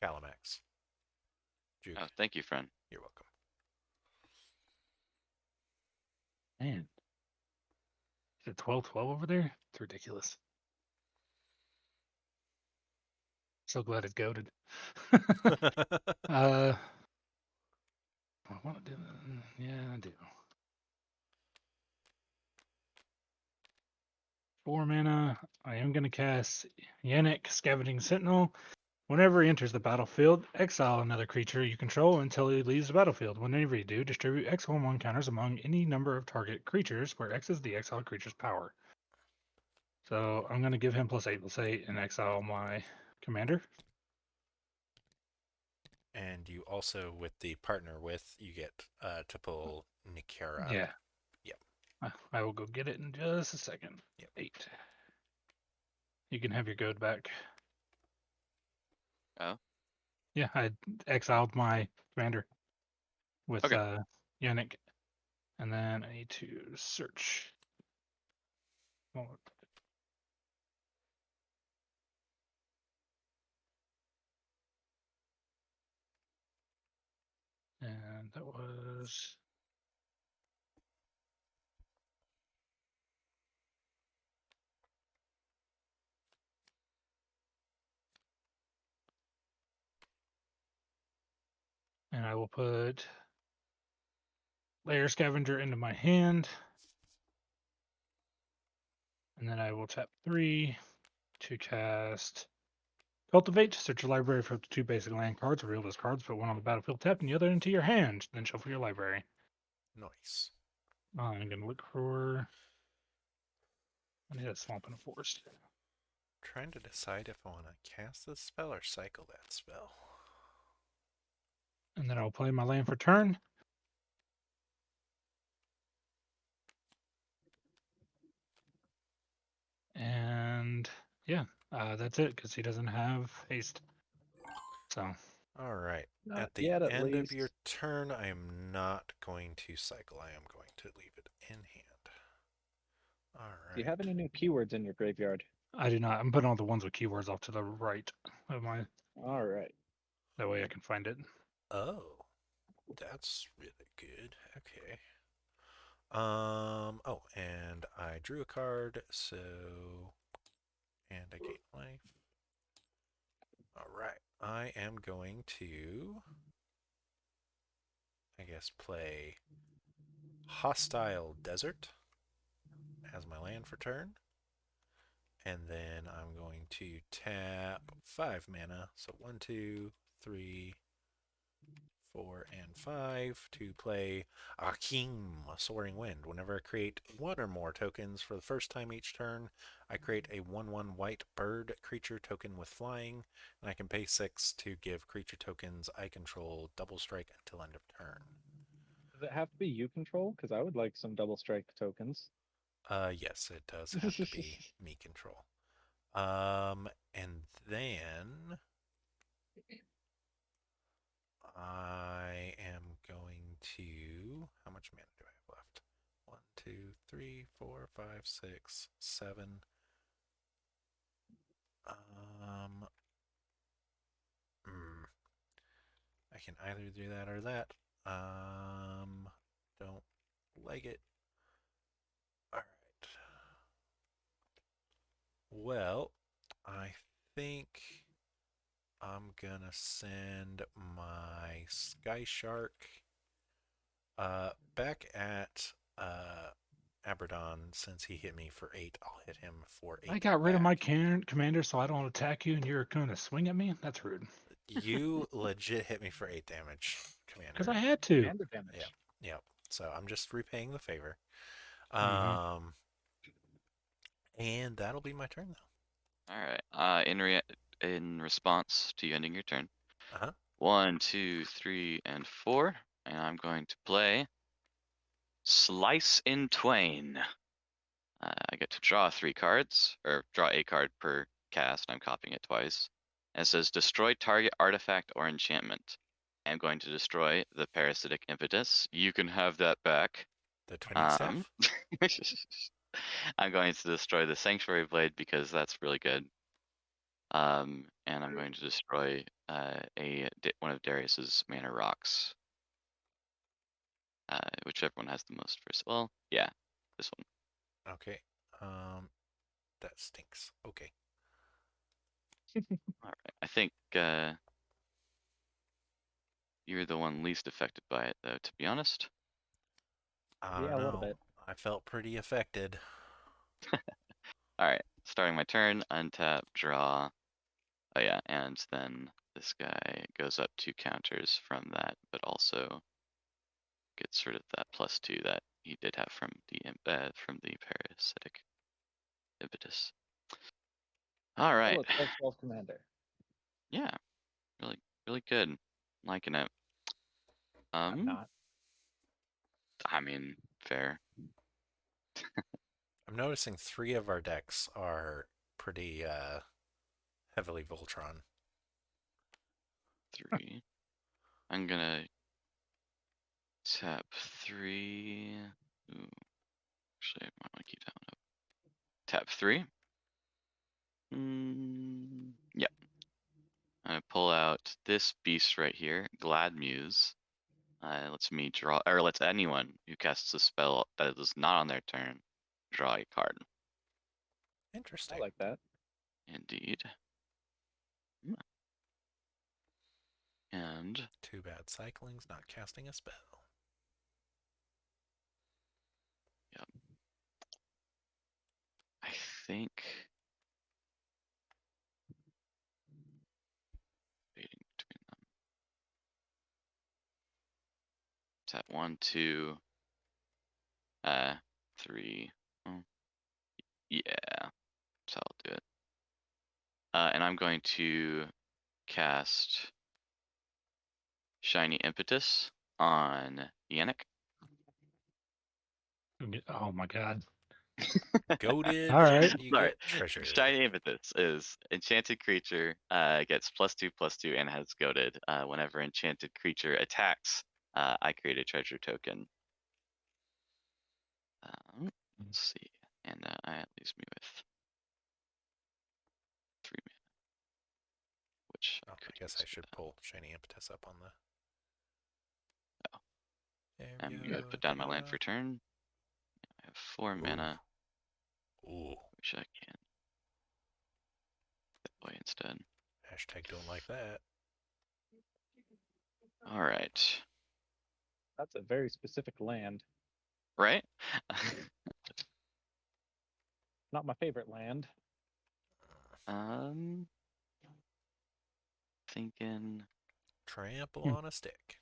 Calamax. Juke. Oh, thank you, friend. You're welcome. Man. Is it 12-12 over there? It's ridiculous. So glad it's goaded. I want to do that. Yeah, I do. 4 mana. I am going to cast Yannick, Scavenging Sentinel. Whenever he enters the battlefield, exile another creature you control until he leaves the battlefield. Whenever you do, distribute X on 1 counters among any number of target creatures, where X is the exiled creature's power. So I'm going to give him +8/+8 and exile my commander. And you also, with the partner with, you get to pull Nikera. Yeah. Yep. I will go get it in just a second. Yep. 8. You can have your goad back. Oh. Yeah, I exiled my commander with Okay. Yannick. And then I need to search. And that was and I will put Layer Scavenger into my hand. And then I will tap 3 to cast Cultivate. Search your library for up to 2 basic land cards, reveal those cards, put one on the battlefield tap and the other into your hand. Then shuffle your library. Nice. I'm going to look for. I need a Swamp and a Forest. Trying to decide if I want to cast this spell or cycle that spell. And then I'll play my land for turn. And yeah, that's it because he doesn't have haste. So All right. Not At the yet, at end of your least. turn, I am not going to cycle. I am going to leave it in hand. All Do you have right. any new keywords in your graveyard? I do not. I'm putting all the ones with keywords off to the right of my. All right. That way I can find it. Oh, that's really good. Okay. Oh, and I drew a card, so and I gain life. All right. I am going to, I guess, play Hostile Desert as my land for turn. And then I'm going to tap 5 mana. So 1, 2, 3, 4, and 5 to play Arcane, Soaring Wind. Whenever I create one or more tokens for the first time each turn, I create a 1/1 white bird creature token with flying, and I can pay 6 to give creature tokens I control double strike until end of turn. Does it have to be you control? Because I would like some double strike tokens. Yes, it does have to be me control. And then I am going to. How much mana do I have left? 1, 2, 3, 4, 5, 6, 7. Um, I can either do that or that. Don't like it. All right. Well, I think I'm gonna send my Sky Shark back at Abradon. Since he hit me for 8, I'll hit him for I 8 got rid of my back. commander so I don't attack you and you're going to swing at me? That's rude. You legit hit me for 8 damage, Because I Commander. had to. Commander Yep, damage. yep. So I'm just repaying the favor. Mm-hmm. And that'll be my turn, though. All right. In response to you ending your turn, Uh huh. 1, 2, 3, and 4, and I'm going to play Slice in Twain. I get to draw 3 cards, or draw a card per cast. I'm copying it twice. And it says destroy target artifact or enchantment. I'm going to destroy the Parasitic Impetus. You can have that back. The twinning Um, staff. I'm going to destroy the Sanctuary Blade because that's really good. And I'm going to destroy one of Darius's mana rocks. Whichever one has the most first. Well, yeah, this one. Okay. That stinks. Okay. All right. I think you're the one least affected by it, though, to be honest. I Yeah, don't a little know. bit. I felt pretty affected. All right, starting my turn, untap, draw. Oh yeah, and then this guy goes up 2 counters from that, but also gets sort of that +2 that he did have from the Parasitic Impetus. All Still right, a 12/12 commander. yeah, really, really good. Liking it. I'm not. I mean, fair. I'm noticing 3 of our decks are pretty heavily Voltron. 3. I'm gonna tap 3. Ooh, actually, I might want to keep that one up. Tap 3. Yep. I pull out this beast right here, Glad Muse. Lets me draw, or lets anyone who casts a spell that is not on their turn draw a card. I Interesting. like that. Indeed. And Too bad cycling's not casting a spell. yep, I think waiting between them. Tap 1, 2, 3. Oh, yeah, that's how I'll do it. And I'm going to cast Shiny Impetus on Yannick. Oh my god. Goaded. All right. You Sorry. get treasure. Shiny Impetus is enchanted creature, gets +2/+2 and has goaded. Whenever enchanted creature attacks, I create a treasure token. Let's see, and that leaves me with 3 mana, which Oh, I I could guess use I for should that. pull Shiny Impetus up on the. Oh. There we I'm go. gonna put down my there we land go. for turn. I have 4 mana, Ooh. which I can that way instead. Hashtag don't like that. All right, That's a very specific land. right? Not my favorite land. Thinking. Trample Hmm. on a stick.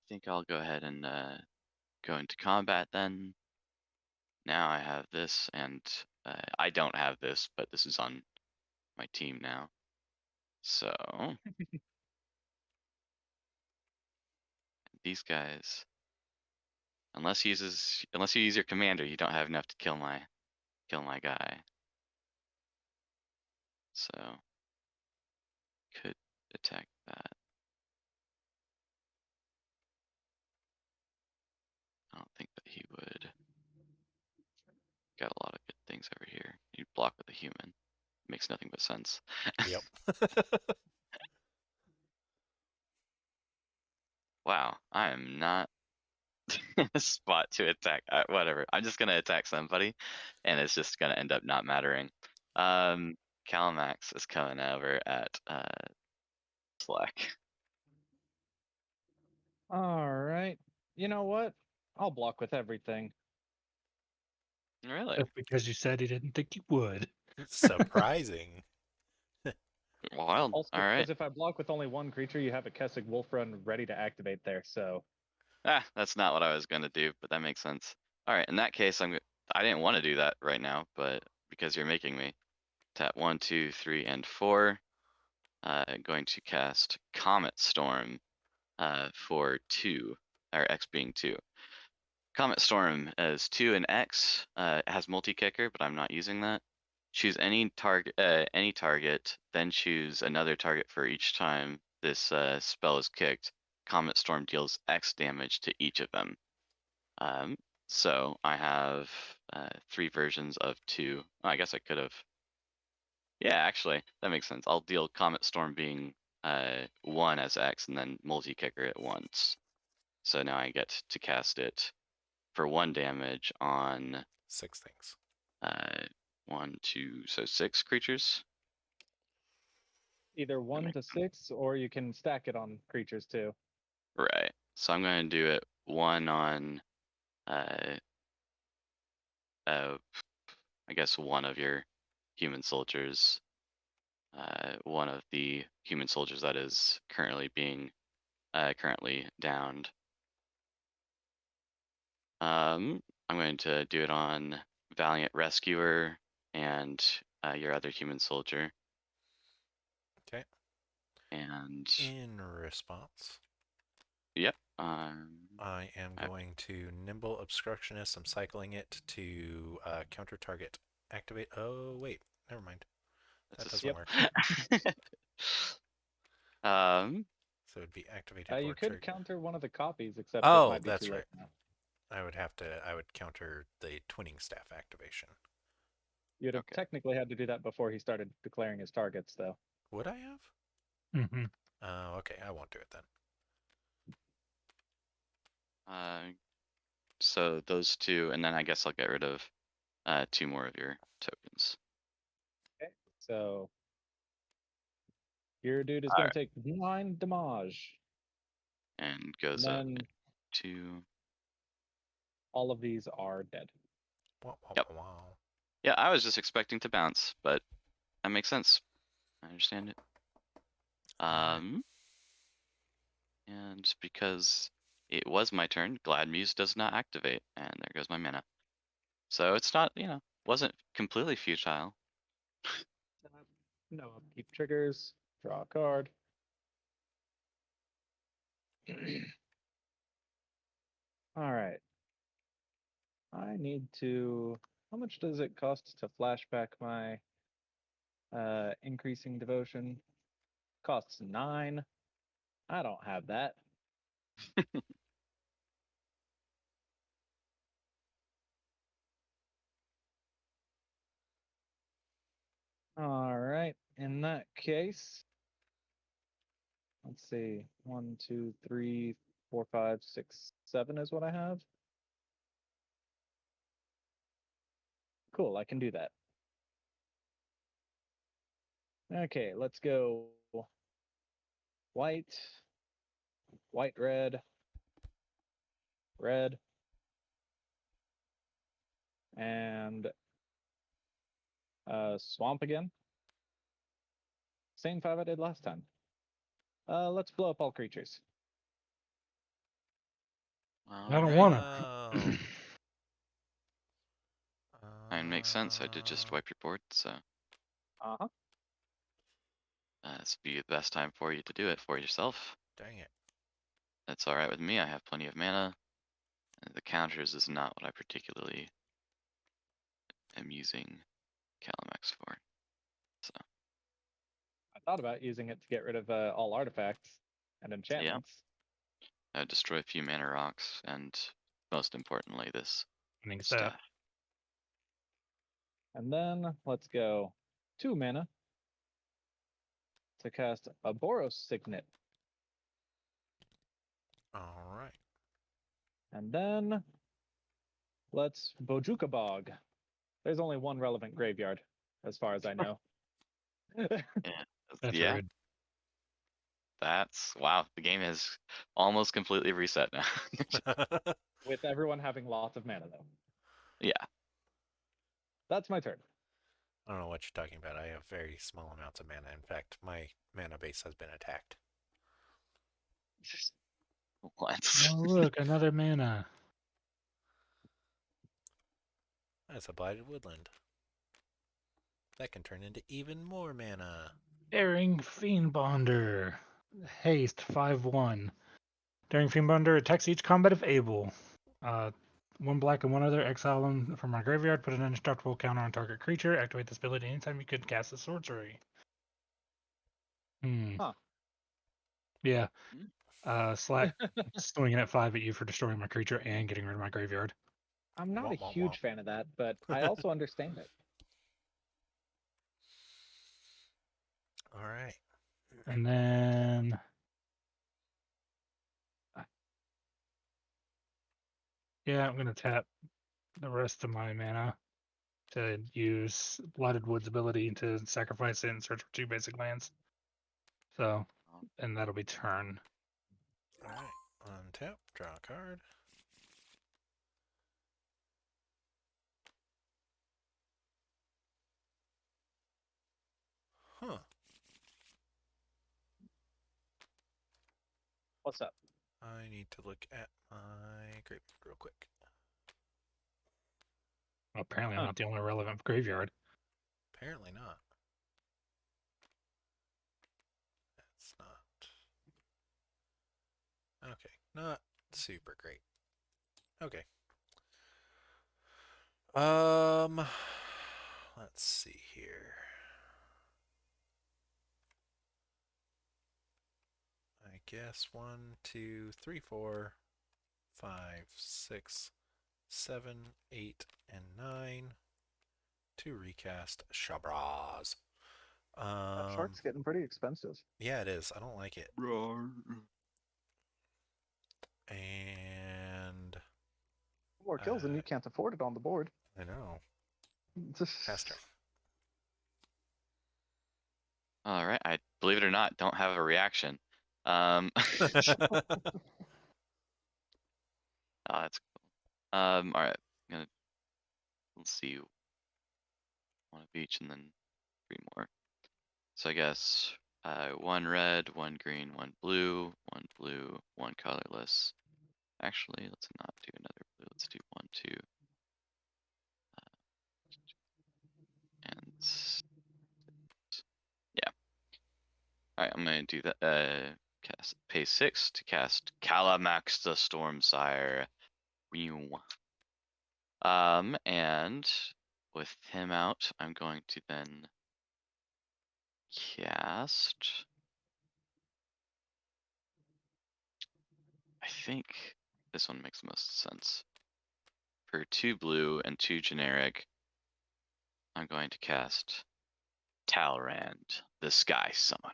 Think I'll go ahead and go into combat then. Now I have this, and I don't have this, but this is on my team now. So these guys, unless you use your commander, you don't have enough to kill my guy. So could attack that. I don't think that he would. Got a lot of good things over here. You block with a human. Makes nothing but sense. Yep. Wow, I am not in a spot to attack. Whatever. I'm just gonna attack somebody, and it's just gonna end up not mattering. Calamax is coming over at Slakk. All right. You know what? I'll block with everything. Really? That's because you said he didn't think you would. Surprising. Wild. Also, All right. because if I block with only one creature, you have a Kessig Wolf Run ready to activate there. So That's not what I was gonna do, but that makes sense. All right. In that case, I didn't want to do that right now, but because you're making me tap 1, 2, 3, and 4. Going to cast Comet Storm for 2, or X being 2. Comet Storm is 2 and X. It has multi-kicker, but I'm not using that. Choose any target, then choose another target for each time this spell is kicked. Comet Storm deals X damage to each of them. So I have 3 versions of 2. Oh, I guess I could have. Yeah, actually, that makes sense. I'll deal Comet Storm being 1 as X and then multi-kicker it once. So now I get to cast it for 1 damage on 6 things. 1, 2, so 6 creatures. either 1 to 6, or you can stack it on creatures too. Right. So I'm going to do it 1 on, uh, I guess 1 of your human soldiers. 1 of the human soldiers that is currently being currently downed. I'm going to do it on Valiant Rescuer and your other human soldier. Okay. And In response, yep. I am going to Nimble Obstructionist. I'm cycling it to counter target. Activate. Oh, wait. Never mind. That That's doesn't a work. So it'd be activated You or could triggered. counter one of the copies, except it Oh, might be that's too right. late now. I would counter the Twinning Staff activation. You'd have Okay. technically had to do that before he started declaring his targets, though. Would I have? Mm-hmm. Okay. I won't do it then. So those 2, and then I guess I'll get rid of 2 more of your tokens. Okay. So your dude is All going right. to take 9 damage. And goes And up then 2. all of these are dead. Wow, wow, Yep. wow. Yeah, I was just expecting to bounce, but that makes sense. I understand it. Alright. And because it was my turn. Glad Muse does not activate, and there goes my mana. So it's not, wasn't completely futile. No upkeep triggers. Draw a card. All right. I need to. How much does it cost to flashback my increasing devotion? Costs 9. I don't have that. All right. In that case, let's see. 1, 2, 3, 4, 5, 6, 7 is what I have. Cool, I can do that. Okay, let's go white, white, red, red, and swamp again. Same 5 I did last time. Let's blow up all creatures. I don't Alright. wanna. Oh. And makes sense. I did just wipe your board, so Uh-huh. this would be the best time for you to do it for yourself. Dang it. That's alright with me. I have plenty of mana. The counters is not what I particularly am using Calamax for. So I thought about using it to get rid of all artifacts and enchantments. I would destroy a few mana rocks, and most importantly, this Winning staff. staff. And then let's go 2 mana to cast a Boros Signet. All right. And then let's Bojuka Bog. There's only one relevant graveyard, as far as I know. That's Yeah, rude. that's wow. The game is almost completely reset now. With everyone having lots of mana, though. Yeah. That's my turn. I don't know what you're talking about. I have very small amounts of mana. In fact, my mana base has been attacked. What? Oh look, another mana. That's a blighted woodland. That can turn into even more mana. Daring Fiendbonder. Haste 5/1. Daring Fiendbonder attacks each combat if able. 1 black and 1 other. Exile them from my graveyard. Put an indestructible counter on target creature. Activate this ability anytime you could cast a sorcery. Huh. Yeah. Hmm. Slakk swinging at 5 at you for destroying my creature and getting rid of my graveyard. I'm not a Womp, womp, huge womp. fan of that, but I also understand it. All right. And then yeah, I'm gonna tap the rest of my mana to use Blighted Wood's ability to sacrifice it and search for 2 basic lands. So, and that'll be turn. All right. Untap. Draw a card. Huh. What's up? I need to look at my graveyard real quick. Well, apparently, I'm Huh. not the only relevant graveyard. Apparently not. That's not. Okay. Not super great. Okay. Let's see here. I guess 1, 2, 3, 4, 5, 6, 7, 8, and 9 to recast Shabraz. That shark's getting pretty expensive. Yeah, it is. I don't like it. And More kills and you can't afford it on the board. I know. Faster. All right. I believe it or not, don't have a reaction. Oh, that's cool. All right. Let's see. 1 of each and then 3 more. So I guess 1 red, 1 green, 1 blue, 1 blue, 1 colorless, Actually, let's not do another blue. Let's do 1, 2, and yeah. All right, I'm gonna do that. Pay 6 to cast Calamax the Stormsire. And with him out, I'm going to then cast. I think this one makes the most sense. For 2 blue and 2 generic, I'm going to cast Talrand, the Sky Summoner.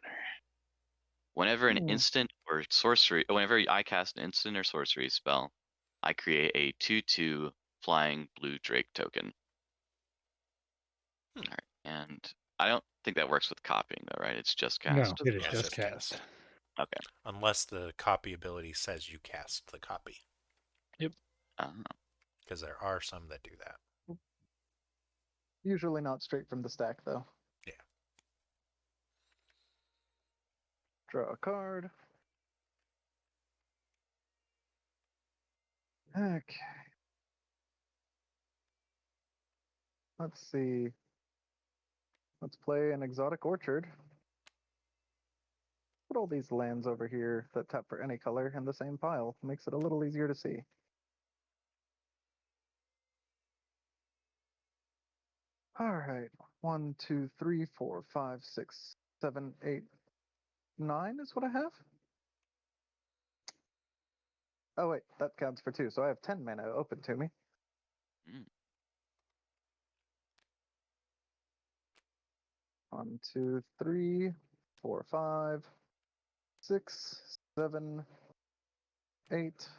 Whenever an instant or sorcery, whenever I cast an instant or sorcery spell, I create a 2/2 flying blue Drake token. All right, and I don't think that works with copying though, right? It's just No, cast. it is Yeah, it's just cast. Okay. Unless the copy ability says you cast the copy, Yep. because there are some that do that. Usually not straight from the stack, though. Yeah. Draw a card. Okay. Let's see. Let's play an exotic orchard. Put all these lands over here that tap for any color in the same pile. Makes it a little easier to see. All right. 1, 2, 3, 4, 5, 6, 7, 8, 9 is what I have. Oh wait, that counts for 2. So I have 10 mana open to me. Mm. 1, 2, 3, 4, 5, 6, 7, 8,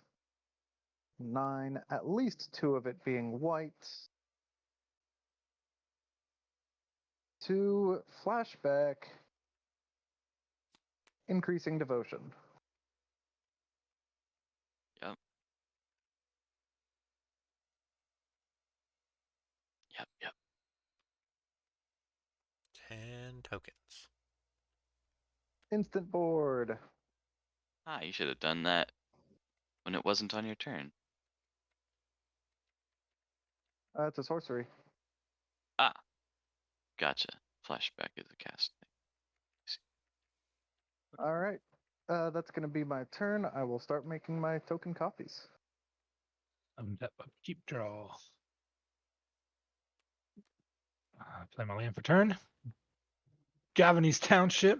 9. At least 2 of it being white. 2 flashback. Increasing devotion. Yep. Yep. Yep. 10 tokens. Instant board. You should have done that when it wasn't on your turn. It's a sorcery. Gotcha. Flashback is a cast thing. All right. That's going to be my turn. I will start making my token copies. Keep draw. Play my land for turn. Gavany's Township.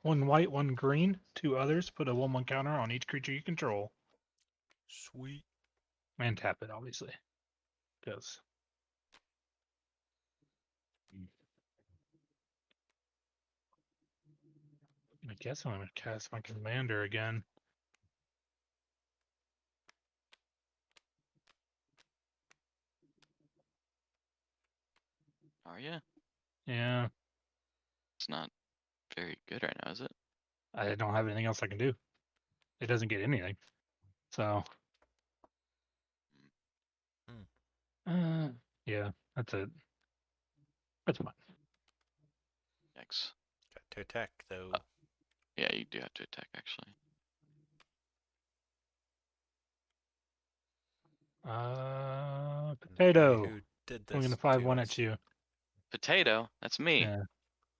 1 white, 1 green. 2 others. Put a 1/1 counter on each creature you control. Sweet. And tap it, obviously. Because. I guess I'm going to cast my commander again. Are you? Yeah. It's not very good right now, is it? I don't have anything else I can do. It doesn't get anything. So. Yeah, that's it. That's fine. Yikes. Got to attack, though. Yeah, you do have to attack, actually. And the guy Potato. who did I'm this going to to 5/1 us. at you. Potato, that's me. Yeah.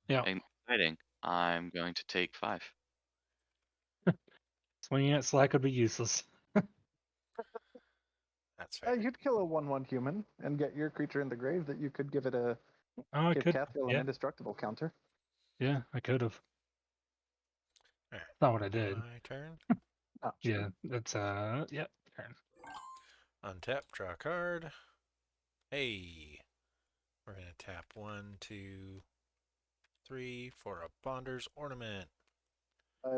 Yeah. Exciting. I'm going to take 5. Swinging at Slakk would be useless. That's fair. You'd kill a 1/1 human and get your creature in the grave that you could give it a Oh, I give could. Cathiel an Yeah. indestructible counter. Yeah, I could have. All right. Not what I did. My turn. Oh, sure. Yeah, that's yeah. Turn. Untap, draw a card. Hey. We're going to tap 1, 2, 3 for a Bonder's Ornament.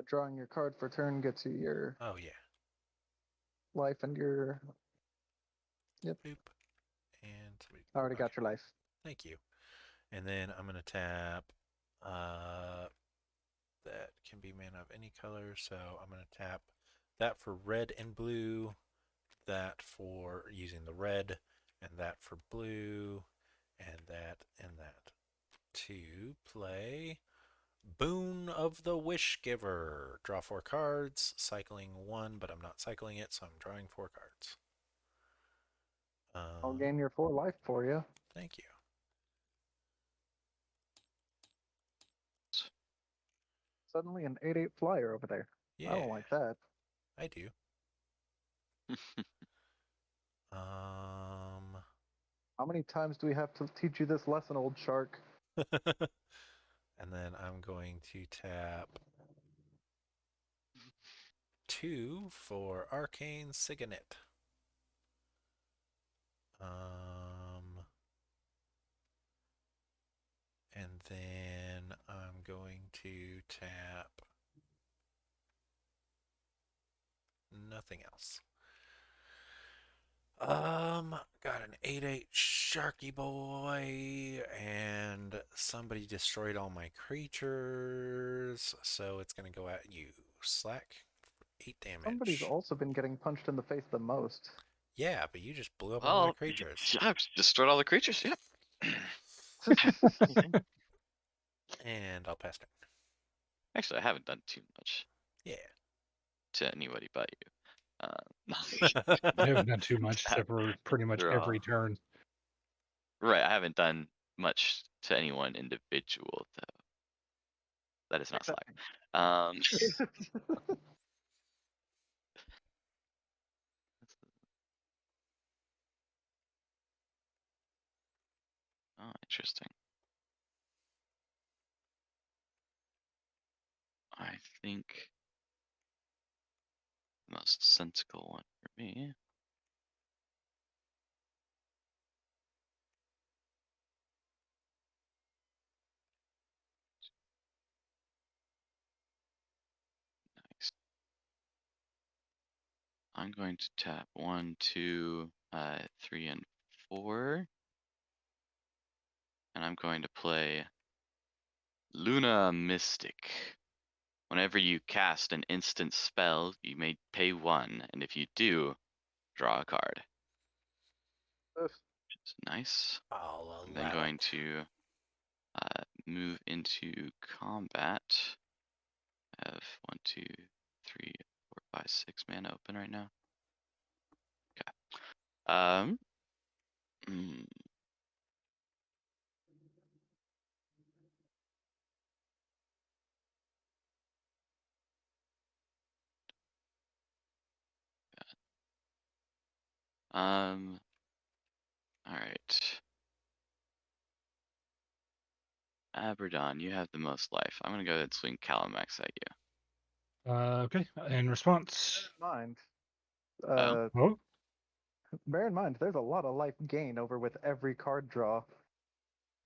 Drawing your card for turn gets you your Oh, yeah. life and your. Yep. Boop. And somebody, Already got your life. Thank you. And then I'm going to tap that can be mana of any color. So I'm going to tap that for red and blue, that for using the red, and that for blue, and that to play Boon of the Wish Giver. Draw 4 cards, cycling 1, but I'm not cycling it, so I'm drawing 4 cards. I'll gain your 4 life for you. Thank you. Suddenly an 8/8 flyer over there. Yeah, I don't like that. I do. How many times do we have to teach you this lesson, old shark? And then I'm going to tap 2 for Arcane Signet. And then I'm going to tap nothing else. Got an 8/8 Sharky Boy, and somebody destroyed all my creatures, so it's gonna go at you. Slakk, 8 Somebody's damage. also been getting punched in the face the most. Yeah, but you just blew up all my creatures. I've destroyed all the creatures. Yep. And I'll pass turn. Actually, I haven't done too much Yeah. to anybody but you. I haven't done too much except for pretty much Draw. every turn. Right, I haven't done much to anyone individual though. That is not Except- Slakk. Oh, interesting. I think the most sensible one for me. Nice. I'm going to tap 1, 2, 3, and 4. And I'm going to play Luna Mystic. Whenever you cast an instant spell, you may pay 1, and if you do, draw a card. It's nice. I'll I'm then allow going it. to move into combat. I have 1, 2, 3, 4, 5, 6 mana open right now. Okay. mm, all right. Abradon, you have the most life. I'm gonna go ahead and swing Calamax at you. Okay. In response. Mind. Oh. Oh, Bear in mind, there's a lot of life gain over with every card draw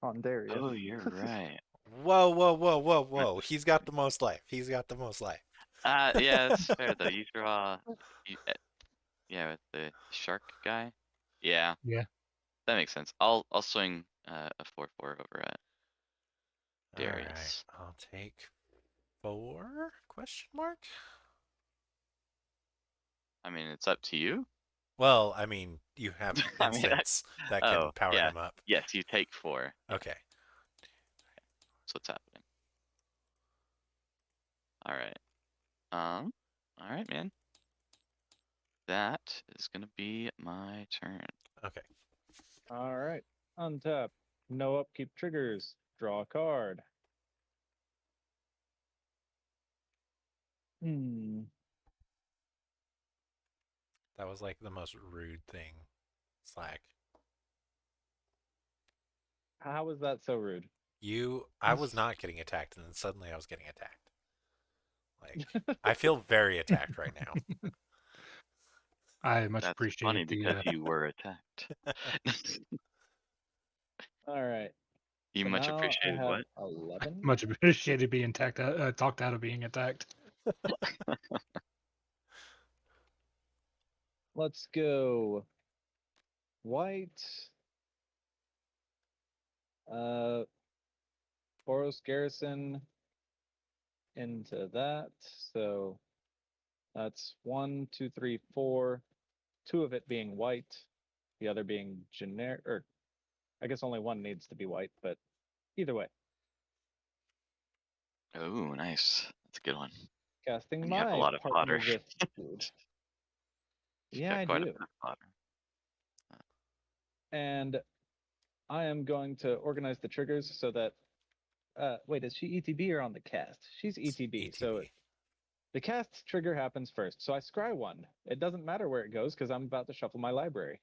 on Darius. Oh, you're right. Whoa, whoa, whoa, whoa, whoa. He's got the most life. He's got the most life. Yeah, it's fair though. You draw, yeah, with the shark guy. Yeah, yeah. that makes sense. I'll swing a 4/4 over at All right. Darius. I'll take 4? Question mark? I mean, it's up to you. Well, I mean, you have I mean, instants that oh can power yeah, him up. yes, you take 4. Yeah, Okay. that's what's happening. All right. All right, man. That is gonna be my turn. Okay. All right. Untap. No upkeep triggers. Draw a card. That was like the most rude thing. Slakk. How is that so rude? I was not getting attacked, and then suddenly I was getting attacked. Like, I feel very attacked right now. I much That's appreciate funny the. because you were attacked. All right. You So much now I appreciated have what? 11. Much appreciated being talked out of being attacked. Let's go. White. Boros Garrison into that. So that's 1, 2, 3, 4. 2 of it being white, the other being generic, or I guess only one needs to be white, but either way. Oh, nice. That's a good one. Casting And you have a my lot of partner fodder. with food. You've Yeah, got I quite a do. bit of fodder. And I am going to organize the triggers so that. Wait, is she ETB or on the cast? She's It's ETB. So ETB. the cast trigger happens first. So I scry one. It doesn't matter where it goes because I'm about to shuffle my library.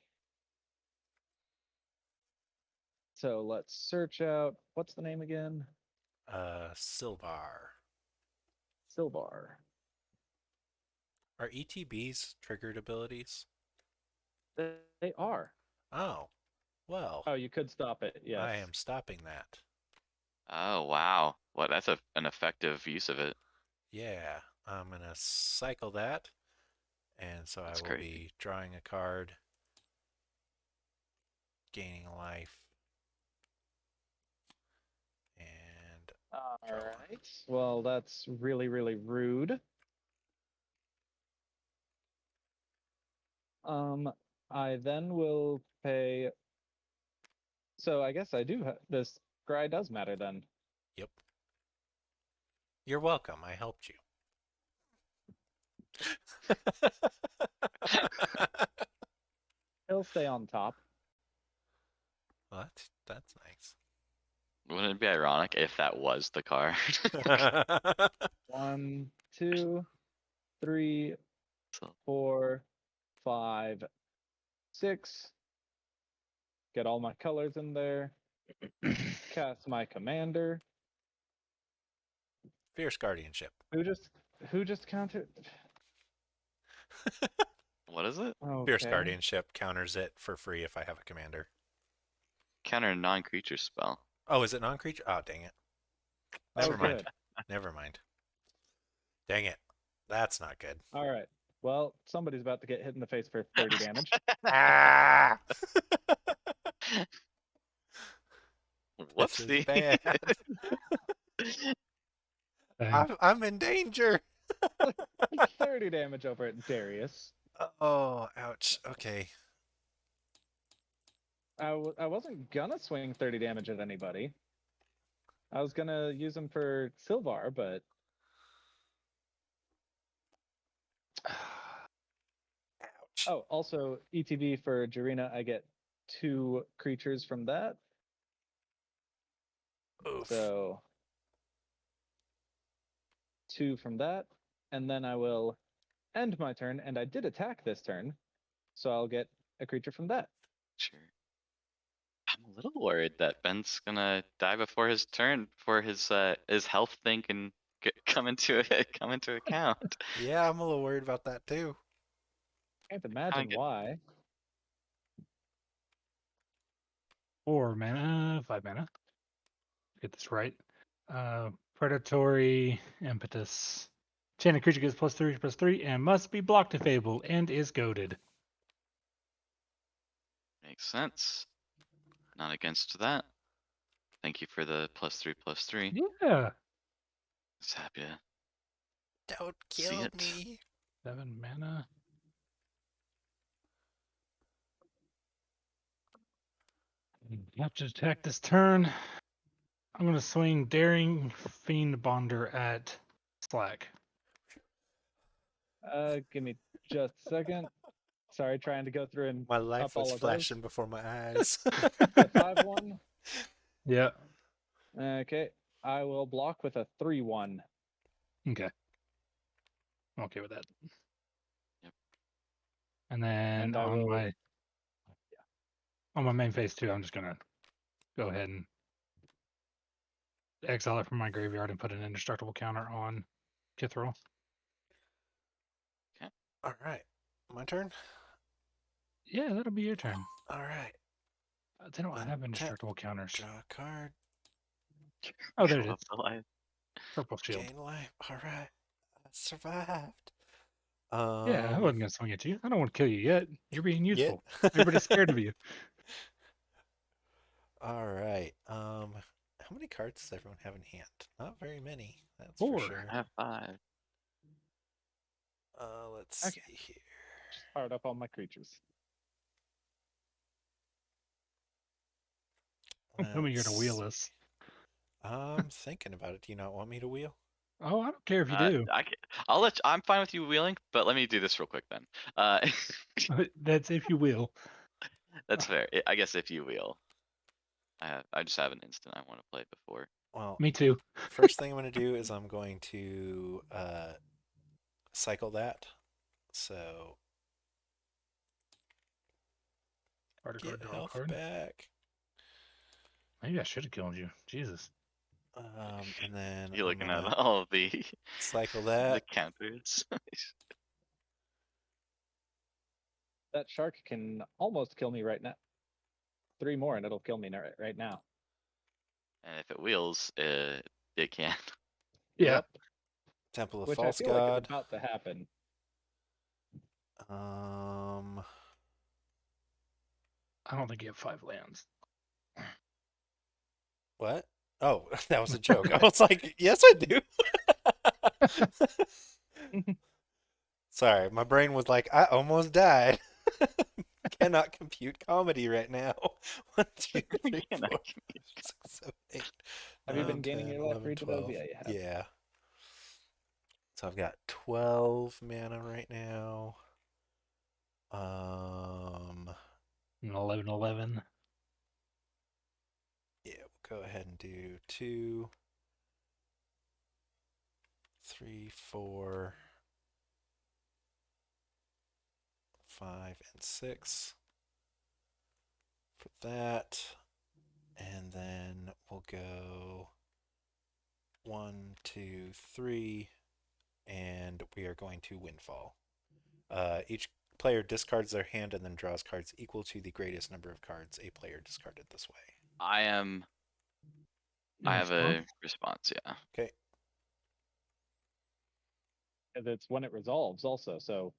So let's search out. What's the name again? Silvar. Silvar. Are ETBs triggered abilities? They are. Oh, well, Oh, you could stop it. Yes. I am stopping that. Oh, wow. Well, that's an effective use of it. Yeah, I'm going to cycle that. And so I That's will crazy. be drawing a card, gaining a life, and All draw one. right. Well, that's really, really rude. I then will pay. So I guess I do. This scry does matter then. Yep. You're welcome. I helped you. He'll stay on top. Well, that's nice. Wouldn't it be ironic if that was the card? 1, 2, 3, So, 4, 5, 6. Get all my colors in there. Cast my commander. Fierce guardianship. Who just countered? what is it? Fierce Okay. guardianship counters it for free if I have a commander. Counter a non-creature spell. Oh, is it non-creature? Oh, dang it. Oh, Never mind. good. Never mind. Dang it. That's not good. All right. Well, somebody's about to get hit in the face for 30 damage. Ah! This is Whoopsie. bad. Dang. I'm in danger. 30 damage over at Darius. Oh, ouch. Okay. I wasn't gonna swing 30 damage at anybody. I was gonna use him for Silvar, but Ouch. oh, also ETB for Jarina, I get 2 creatures from that. Oof. So 2 from that, and then I will end my turn, and I did attack this turn, so I'll get a creature from that. Sure. I'm a little worried that Ben's gonna die before his turn, before his health thing can come into account. Yeah, I'm a little worried about that too. Can't imagine get- why. 4 mana, 5 mana. Get this right. Predatory impetus. Enchanted creature gets +3/+3 and must be blocked if able and is goaded. Makes sense. Not against that. Thank you for the +3/+3. Yeah. Just happy to Don't see kill it. me. 7 mana. Have to attack this turn. I'm gonna swing Daring Fiend Bonder at Slakk. Give me just a second. Sorry, trying to go through and My life up all was of those. flashing before my eyes. The 5/1. Yeah. Okay, I will block with a 3/1. Okay. I'm okay with that. Yep. And then And I on will. my main phase 2, I'm just gonna go ahead and exile it from my graveyard and put an indestructible counter on Kithril. All right. My turn? Yeah, that'll be your turn. All right. They don't have Untap, indestructible counters. Draw a card. Oh, there it Go is. up the line. Purple shield. Gain life. All right. I survived. Yeah, I wasn't gonna swing at you. I don't want to kill you yet. You're being Yet. useful. Everybody's scared of you. All right. How many cards does everyone have in hand? Not very many. That's 4. for sure. I have 5. Let's Okay. see here. Just fired up all my creatures. Tell me you're gonna wheel Let's this. see. I'm thinking about it. Do you not want me to wheel? Oh, I don't care if you Uh, do. I'm fine with you wheeling, but let me do this real quick then. That's if you will. That's fair. I guess if you wheel, I just have an instant I want to play before. Well, Me too. first thing I'm going to do is I'm going to cycle that. So Card, get draw a health card. back. Maybe I should have killed you. Jesus. And then You're I'm looking going at to all of the cycle the that. counters. That shark can almost kill me right now. 3 more and it'll kill me right now. And if it wheels, it can. Yeah. Yep. Temple of Which I False feel like is God. about to happen. I don't think you have 5 lands. What? Oh, that was a joke. I was like, yes, I do. Sorry, my brain was like, I almost died. Cannot compute comedy right now. 1, 2, 3, Cannot 4, 6, 7, 8, Have you 9, been gaining 10, your life 11, for each of those? 12. Yeah, you have. Yeah. So I've got 12 mana right now. 11, 11. Yeah, we'll go ahead and do 2, 3, 4, 5, and 6 for that. And then we'll go 1, 2, 3, and we are going to Windfall. Each player discards their hand and then draws cards equal to the greatest number of cards a player discarded this way. I have a response, yeah. Okay. And it's when it resolves also, so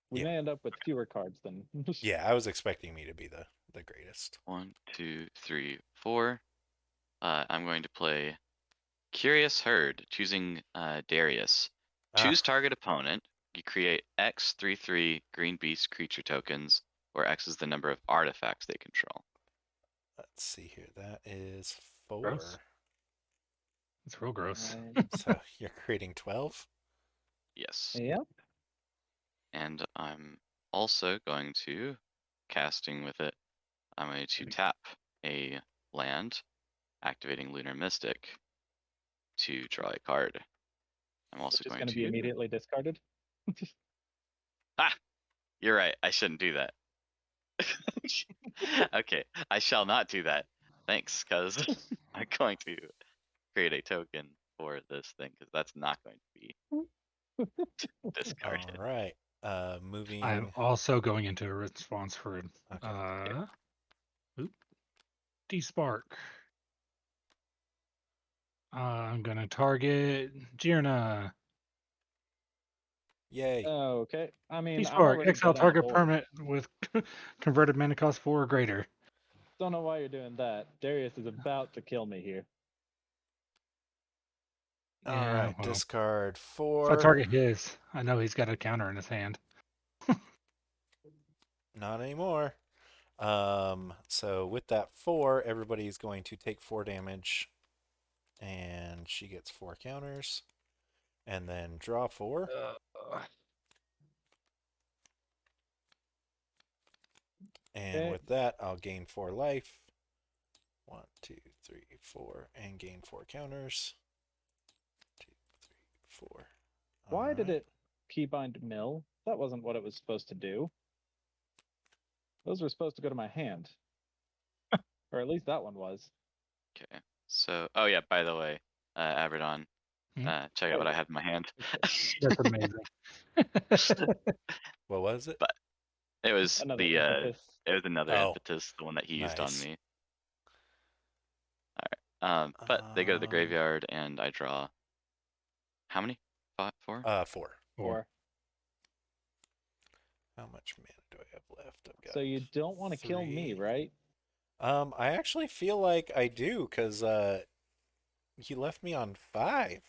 we Yeah. may end up with fewer cards than Yeah, I was expecting me to be the greatest. 1, 2, 3, 4. I'm going to play Curious Herd, choosing Darius. Choose target opponent. You create X 3/3 green beast creature tokens, where X is the number of artifacts they control. Let's see here. That is 4. Gross. It's real gross. So you're creating 12? Yes. Yep. And I'm also going to, casting with it, I'm going to tap a land, activating Lunar Mystic to draw a card. I'm also Which is going to be immediately discarded. Ah! You're right, I shouldn't do that. Okay, I shall not do that. Thanks, cuz I'm going to create a token for this thing, because that's not going to be discarded. All right. Moving. I'm also going into a response for Okay. D-Spark. I'm gonna target Jirna. Yay. Okay. I mean, I'm D-Spark, already exile dead on the target board. permanent with converted mana cost 4 or greater. Don't know why you're doing that. Darius is about to kill me here. All Yeah, right. well, Discard if 4. I target his, I know he's got a counter in his hand. Not anymore. So with that 4, everybody's going to take 4 damage, and she gets 4 counters, and then draw 4. And Okay. with that, I'll gain 4 life. 1, 2, 3, 4, and gain 4 counters. 2, 3, 4. Why did it keybind mill? That wasn't what it was supposed to do. Those were supposed to go to my hand. Or at least that one was. Okay, so, oh yeah, by the way, Abradon, check out what I have in my hand. That's amazing. What was it? But it was Another the impetus. it was another Oh, impetus, the one that he used on nice. me. Alright. But they go to the graveyard and I draw how many? 5, 4? 4. 4. How much mana do I have left? I've got So you don't want to kill me, 3. right? I actually feel like I do, because he left me on 5.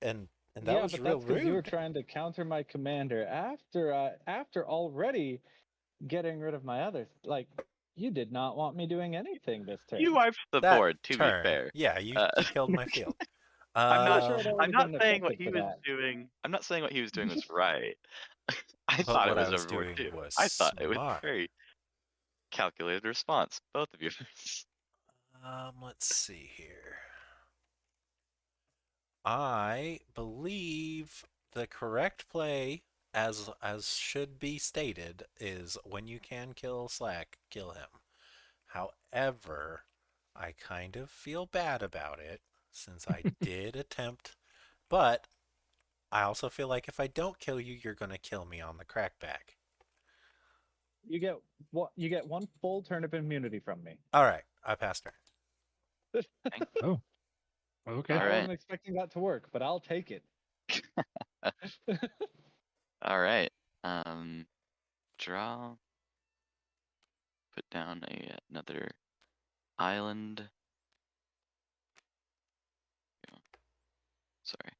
And that was but real that's because you were rude. trying to counter my commander after already getting rid of my others. Like, you did not want me doing anything this turn. You wiped the That board, to be turn. fair. Yeah, you killed my field. I'm Pretty not. sure I'd Um, I'm already not gotten saying what affected he for was that. doing. I'm not saying what he was doing was right. I but thought it what I was was overboard doing too. was I thought it was a smart. very calculated response, both of you. Let's see here. I believe the correct play, as should be stated, is when you can kill Slakk, kill him. However, I kind of feel bad about it since I did attempt, but I also feel like if I don't kill you, you're gonna kill me on the crackback. You get what? You get one full turn of immunity from me. All right, I passed her. Oh, okay. All I right. wasn't expecting that to work, but I'll take it. All right. Draw. Put down another island. Yeah, sorry.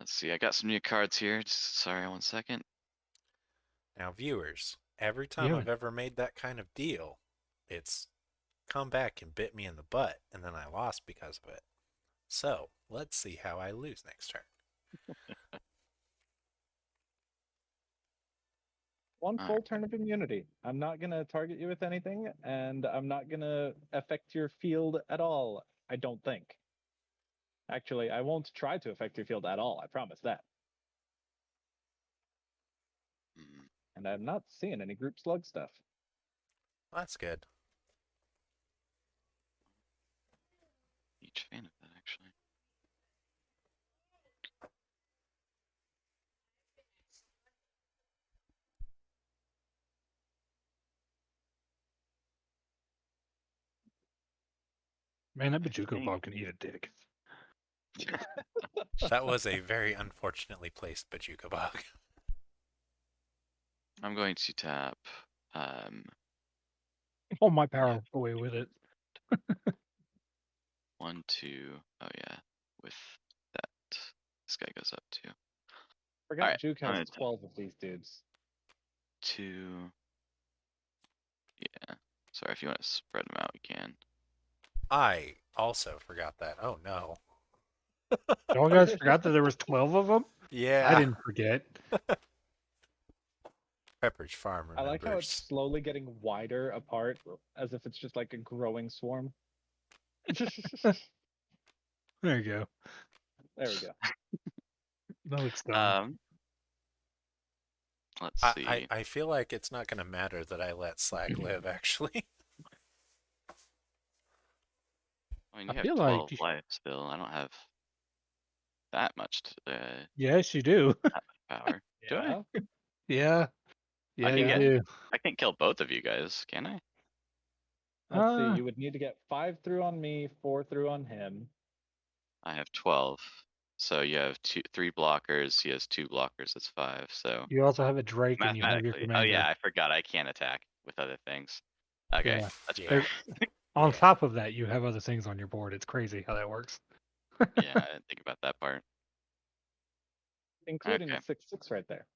Let's see. I got some new cards here. Just, sorry, 1 second. Now, viewers, every You time I've haven't. ever made that kind of deal, it's come back and bit me in the butt, and then I lost because of it. So, let's see how I lose next turn. One All full turn of immunity. I'm not gonna target you with anything, and I'm not gonna affect your field at all. I don't think. Actually, I won't try to affect your field at all. I promise that. Mm, And I'm not seeing any group slug stuff. That's good. Huge fan of that, actually. Man, that Bajuko Dang. Bob can eat a dick. That was a very unfortunately placed Bajuka Bog. I'm going to tap. Um, All my power away with it. 1, 2. Oh yeah, with that, this guy goes up too. Forgot Alright, Juke I'm has gonna tap 12 of these dudes. 2. Yeah. Sorry, if you want to spread them out, you can. I also forgot that. Oh no. Y'all guys forgot that there was 12 of them? Yeah. I didn't forget. Pepperidge Farm I like how it's remembers. slowly getting wider apart, as if it's just like a growing swarm. There you go. There we go. That looks dumb. Let's I, see. I, I feel like it's not going to matter that I let Slakk live, actually. I mean, I you have feel 12 like life still. I don't have that much yes, you do. power. Do I? Yeah. I Yeah, can you get. do. I can kill both of you guys, can I? Let's see. Uh, You would need to get 5 through on me, 4 through on him. I have 12. So you have 3 blockers. He has 2 blockers. That's 5. So you also have a Drake and you have your mathematically. Oh commander. yeah, I forgot. I can't attack with other things. Okay, Yeah. that's Yeah. fair. On Yeah. top of that, you have other things on your board. It's crazy how that works. Yeah, I didn't think about that part. Including Okay. the 6/6 right there.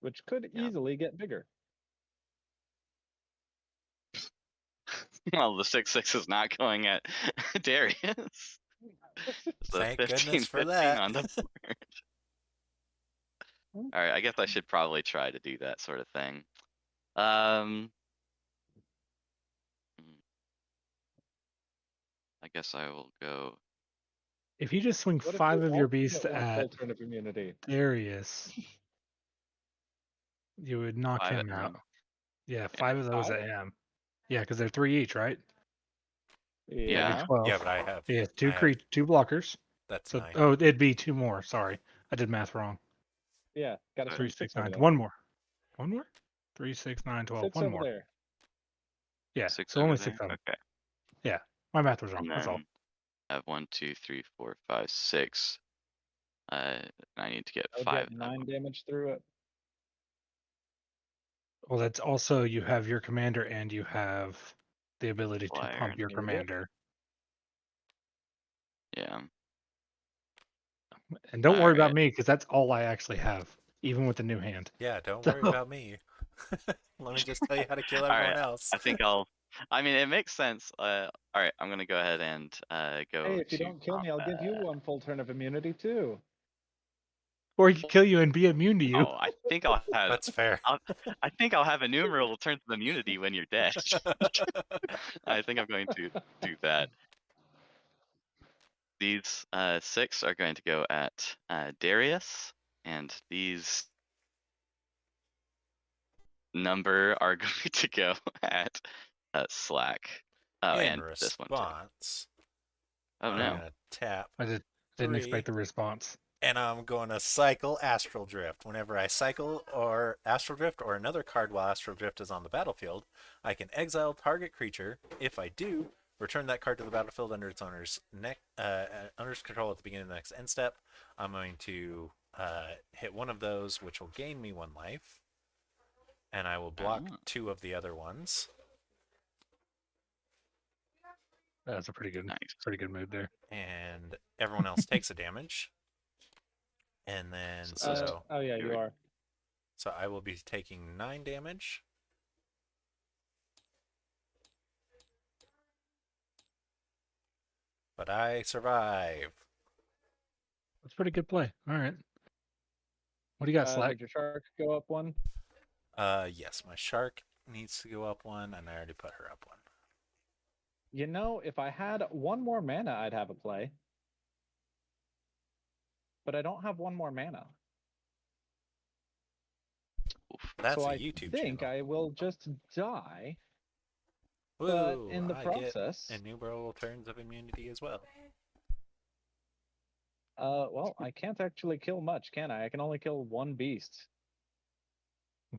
Which could Yeah. easily get bigger. Well, the 6/6 is not going at Darius. It's a Thank 15, goodness for 15 that. on the board. All right, I guess I should probably try to do that sort of thing. I guess I will go. If you just swing What if 5 you of your also beasts get one at full turn of immunity? Darius, you would knock 5 him at out. him. Yeah, Yeah. 5 of those 5? at him. Yeah, because they're 3 each, right? Yeah. That'd be 12. Yeah, but I have. Yeah, I have. 2 blockers. That's So 9. oh, it'd be 2 more. Sorry, I did math wrong. Yeah, got to So 3, swing 6, 6 over 9. there. One more. One more. 3, 6, 9, 12. 6 One over more. there. Yeah, 6 so over only there. 6 of them. Okay. Yeah, my math was wrong. And That's all. then I have 1, 2, 3, 4, 5, 6. I need to get I would 5 get of 9 them. damage through it. Well, that's also you have your commander and you have the ability to Flyer pump and- your Yep. commander. Yeah. And don't worry about Alright. me because that's all I actually have, even with the new hand. Yeah, don't So- worry about me. Let me just tell you how to kill everyone Alright, else. I think I'll I mean, it makes sense. All right, I'm gonna go ahead and go Hey, if you to don't kill me, I'll give you combat. one full turn of immunity too. Or he could kill you and be immune to you. Oh, I think I'll have. That's fair. I think I'll have innumerable turns of immunity when you're dead. I think I'm going to do that. These 6 are going to go at Darius, and these number are going to go at Slakk. Oh, In and this one too. response, Oh I'm no. gonna tap I just didn't 3, expect the response. and I'm going to cycle Astral Drift. Whenever I cycle or Astral Drift or another card while Astral Drift is on the battlefield, I can exile target creature. If I do, return that card to the battlefield under its owner's control at the beginning of the next end step. I'm going to hit one of those, which will gain me 1 life, and I will block Oh. 2 of the other ones. That's a pretty Nice. good move there. And everyone else takes a damage. And then so Oh yeah, you are. so I will be taking 9 damage. But I survive. That's a pretty good play. All right. What do you got, Slakk? Did your shark go up 1? Yes, my shark needs to go up 1, and I already put her up 1. You know, if I had 1 more mana, I'd have a play. But I don't have 1 more mana. That's so a I YouTube think channel. I will just die. Woo, But in the I process, get innumerable turns of immunity as well. well, I can't actually kill much, can I? I can only kill 1 beast.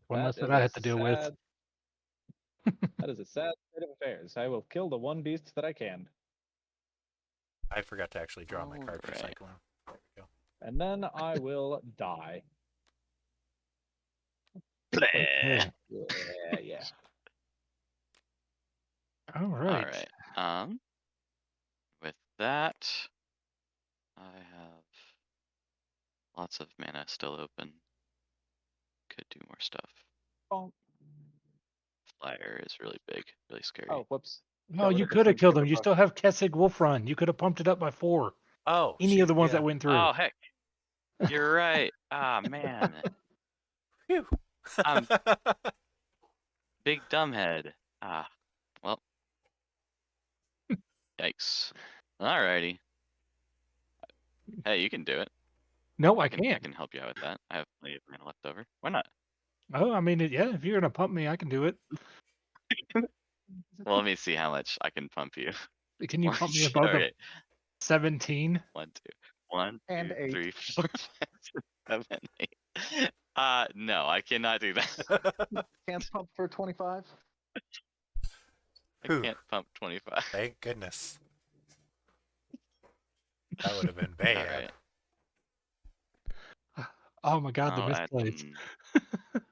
One less That that is I a have to deal with. sad- That is a sad state of affairs. I will kill the 1 beast that I can. I forgot to actually draw my card for Alright. cycling. There we go. And then I will die. Okay. Yeah. All right. Alright. With that, I have lots of mana still open. Could do more stuff. Bonk. Flyer is really big, really scary. Oh, whoops. No, Got rid you of the could have killed him. Planescaper You puck. still have Kessig Wolf Run. You could have pumped it up by 4. Oh, Any shoot, of the ones yeah. that went through. Oh heck, you're right. Ah man, Phew. I'm big dumbhead. Ah, well, yikes. Alrighty. Hey, you can do it. No, I I can't. can help you out with that. I have plenty of mana left over. Why not? Oh, I mean, yeah. If you're gonna pump me, I can do it. Well, let me see how much I can pump you. Can you pump me above the Okay. 17? 1, 2, 1, And 2, 8. 3, 4, 5, 7, 8. No, I cannot do that. Can't pump for 25. I Whew. can't pump 25. Thank goodness. That would have been bad. Alright. Oh my God, the I'll add misplays. some. They're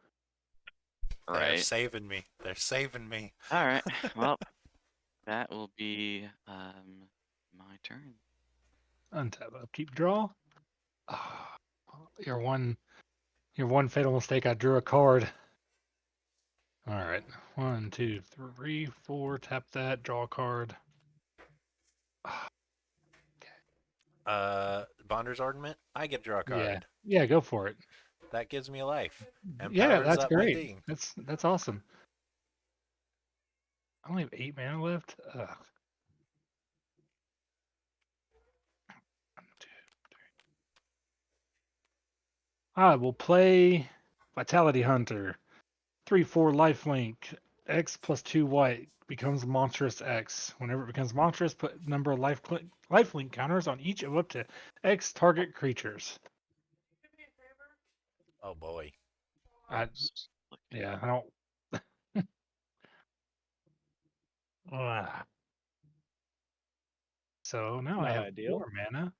Right. saving me. They're saving me. Alright. Well, that will be my turn. Untap, upkeep, draw. Oh, your one fatal mistake. I drew a card. All right, 1, 2, 3, 4. Tap that. Draw a card. Bonder's Ornament. I get to draw a card. Yeah, go for it. That gives me a life. And Yeah, powers that's up my great. being. That's awesome. I only have 8 mana left. Ugh. 1, 2, 3. I will play Vitality Hunter. 3/4 lifelink. X plus 2 white becomes monstrous X. Whenever it becomes monstrous, put number of lifelink counters on each of up to X target creatures. Oh boy. I don't. So now I Not have ideal. 4 mana.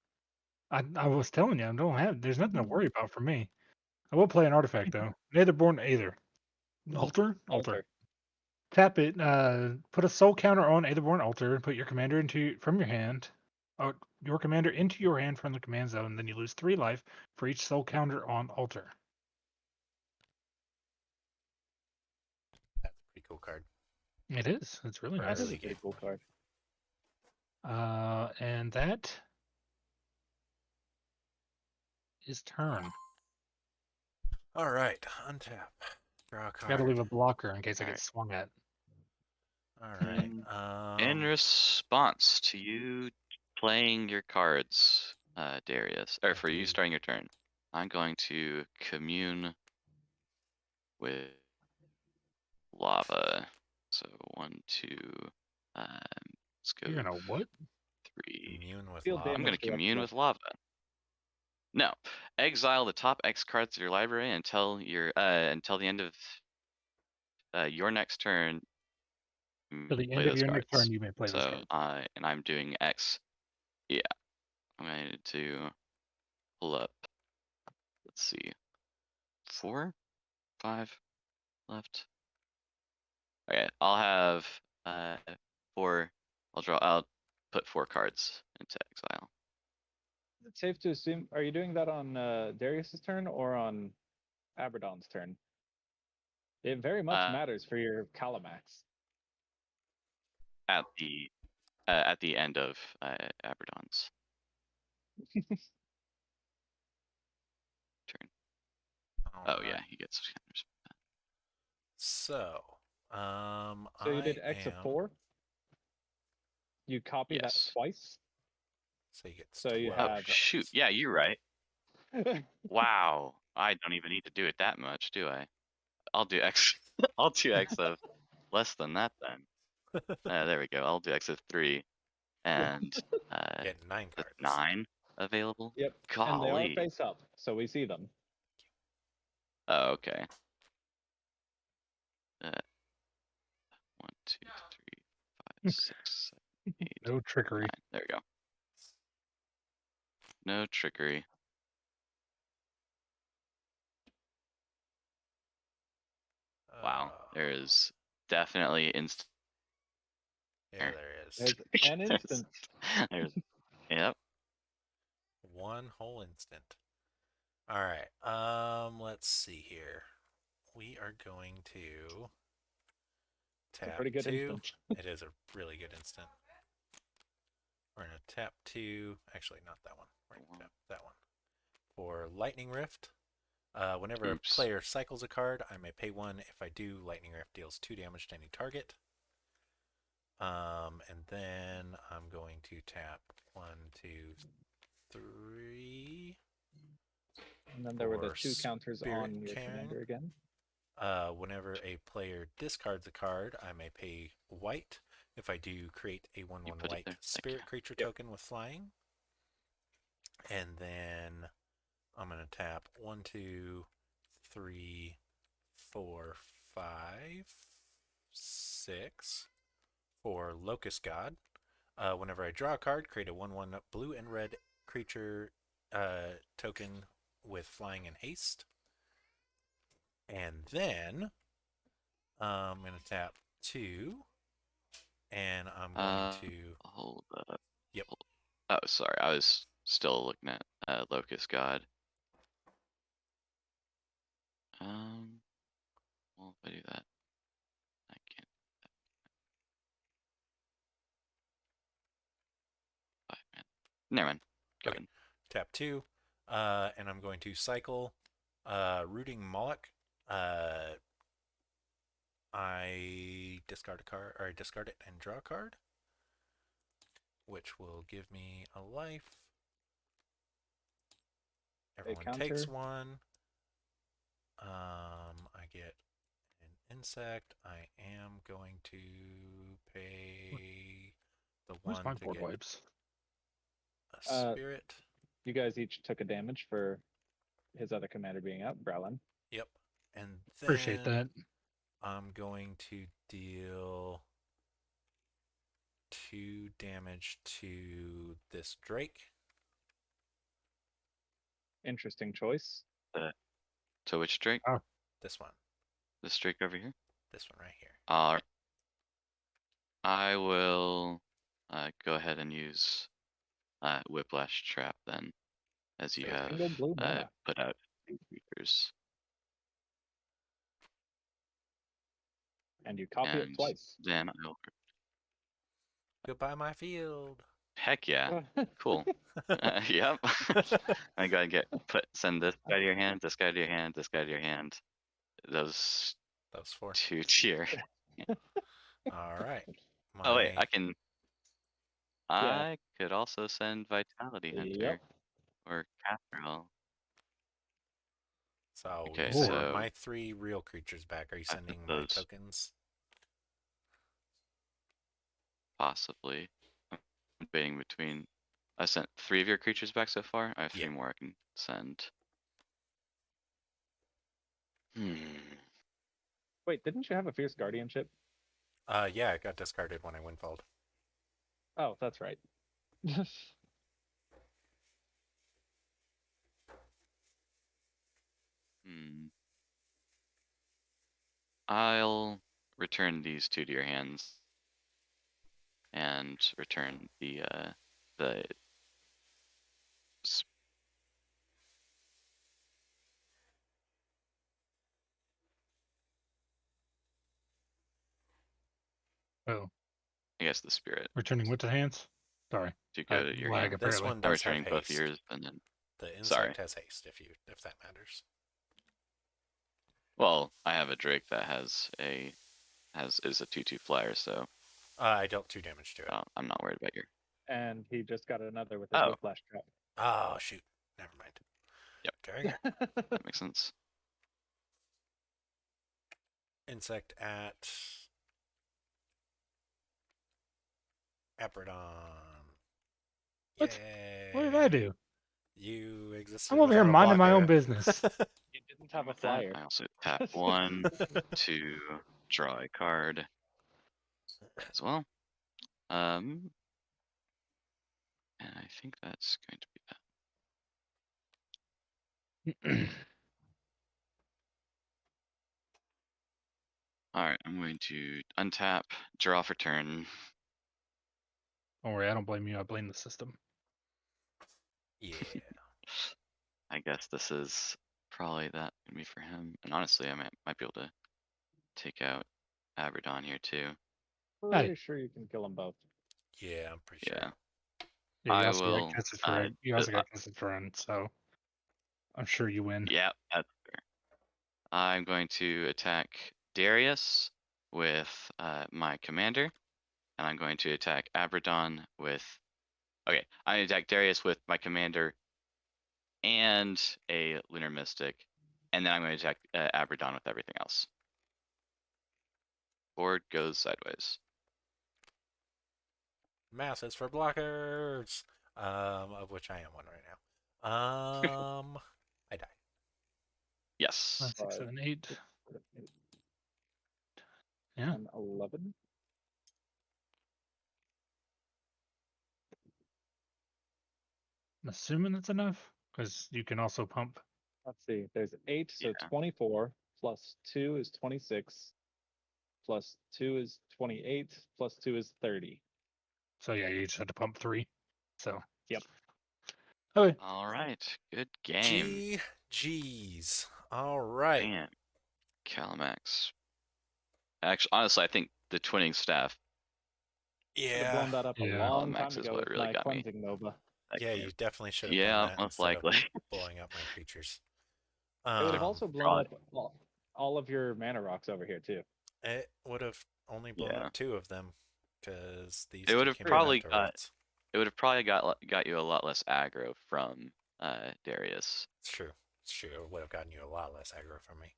I was telling you, there's nothing to worry about for me. I will play an artifact though. Netherborn Aether. Altar. Tap it. Put a soul counter on Aetherborn Altar. Put your commander from your hand from the command zone. Then you lose 3 life for each soul counter on altar. That's a pretty cool card. It is. It's really For That nice. is early a pretty game. cool card. And that is turn. All right, untap. Draw a Got to card. leave a blocker in case I get Alright. swung at. All right. In response to you playing your cards, Darius, or I for you do. starting your turn, I'm going to commune with lava. So 1, 2, let's go You're gonna what? 3. Immune with Deal lava. I'm going damage to commune directly. with lava. No, exile the top X cards of your library until the end of your next turn. Till the Play end of those your next turn, cards. you may play this So card. and I'm doing X. Yeah, I'm going to pull up. Let's see, 4, 5 left. Okay, I'll have 4. I'll put 4 cards into exile. Is it safe to assume? Are you doing that on Darius's turn or on Abradon's turn? It very much Uh, matters for your Calamax. at the end of Abradon's turn. All Oh yeah, right. he gets counters. So, So you I did X of am. 4. You copy that Yes. twice. So he gets So you 12. Oh have shoot, yeah, you're right. Wow, I don't even need to do it that much, do I? I'll do X. I'll do X of less than that then. There we go. I'll do X of 3, and Get 9 the cards. 9 available. Yep. And they are Golly. face up, so we see them. Oh, okay. 1, 2, 3, 5, 6, 7, 8, No trickery. 9. There we go. No trickery. Wow, there is definitely instant. Yeah, there is. There's an instant. There's, yep. One whole instant. All right. Let's see here. We are going to It's a tap pretty good 2. instant. It is a really good instant. We're going to tap 2. Actually, not that one. We're going to tap that one. For Lightning Rift, whenever Oops. a player cycles a card, I may pay 1. If I do, Lightning Rift deals 2 damage to any target. And then I'm going to tap 1, 2, 3. And then there were the For 2 counters Spirit on your Cairn. commander again. Whenever a player discards a card, I may pay white. If I do, create a 1/1 put it white there. Thank spirit you. creature Yep. token with flying. And then I'm going to tap 1, 2, 3, 4, 5, 6 for Locust God. Whenever I draw a card, create a 1/1 blue and red creature token with flying and haste. And then I'm going to tap 2, and I'm going to. Hold up. Yep. Oh, sorry, I was still looking at Locust God. Well, if I do that, I can't. 5 man. Never mind. Go Okay. ahead. Tap 2, and I'm going to cycle Rooting Moloch. I discard a card, or I discard it and draw a card, which will give me a life. Everyone takes 1. I get an insect. I am going to pay the Where's 1 my to board get wipes? a spirit. You guys each took a damage for his other commander being out, Bralin. Yep. And then Appreciate that. I'm going to deal 2 damage to this Drake. Interesting choice. To which Drake? Oh. This one. This Drake over here? This one right here. I will go ahead and use Whiplash Trap then, as you So have Single blue mana. put out 2 creatures. And you copy it And twice. then I'll. Goodbye, my field. Heck yeah. Cool. Yep. I gotta send this guy to your hand, this guy to your hand, this guy to your hand. Those That was 4. 2 to your. All right. Oh wait, My I could also send Vitality Hunter Yep. or Catherall. So Okay, you send so my 3 real creatures back. Are you I put sending my those tokens? possibly. I'm debating between. I sent 3 of your creatures back so far. I have 3 Yeah. more I can send. Hmm. Wait, didn't you have a Fierce Guardianship? Yeah, it got discarded when I windfalled. Oh, that's right. Hmm. I'll return these 2 to your hands. And return the s- Oh, I guess the spirit returning what to hands? Sorry. to go to your Lag hand. This apparently. one I'm does have returning both haste. yours and then The sorry. insect has haste, if that matters. Well, I have a Drake that is a 2/2 flyer, so I dealt 2 damage to it. I'm not worried about your. And he just got another with his Oh. Whiplash Trap. Oh, shoot. Never mind. Yep. Carrying it. That makes sense. Insect at Abradon. What? Yay. What did I do? You existed I'm over here without a minding my own blocker. business. You didn't have a With that, flyer. I also tap 1 to draw a card as well. And I think that's going to be that. All right, I'm going to untap, draw for turn. Don't worry, I don't blame you. I blame the system. Yeah. I guess this is probably that gonna be for him. And honestly, I might be able to take out Abradon here too. Pretty sure you can kill them both. Yeah, I'm pretty Yeah. sure. Yeah, you I also will. got Kisses for it. You also got Kisses for it, so I'm sure you win. Yeah, that's fair. I'm going to attack Darius with my commander, and I'm going to attack Abradon with. Okay, I'm going to attack Darius with my commander and a Lunar Mystic, and then I'm going to attack Abradon with everything else. Board goes sideways. Math is for blockers. Of which I am one right now. I die. Yes. 5, 6, 7, 8. 6, 7, 8, Yeah. 10, 11. I'm assuming that's enough because you can also pump. Let's see. There's 8, so Yeah. 24 plus 2 is 26. Plus 2 is 28. Plus 2 is 30. So yeah, you just had to pump 3. So. Yep. Okay. All right. Good game. GG's. All right. Man, Calamax. Actually, honestly, I think the twinning staff. Should have Yeah. blown that up a Yeah. long Calamax time is ago what with really my got me. cleansing Nova. that Yeah, game. you definitely should have Yeah, done that most instead likely. of blowing up my creatures. It would have also blown probably. up all of your mana rocks over here too. It would have only blown Yeah. up 2 of them because these It would 2 have came probably out got. afterwards. It would have probably got you a lot less aggro from Darius. It's true. It's true. It would have gotten you a lot less aggro from me.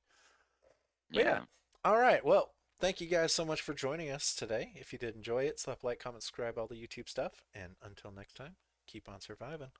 But Yeah. All right. Well, thank you guys so much for joining us today. If you did enjoy it, slap like, comment, subscribe, all the YouTube stuff. And until next time, keep on surviving.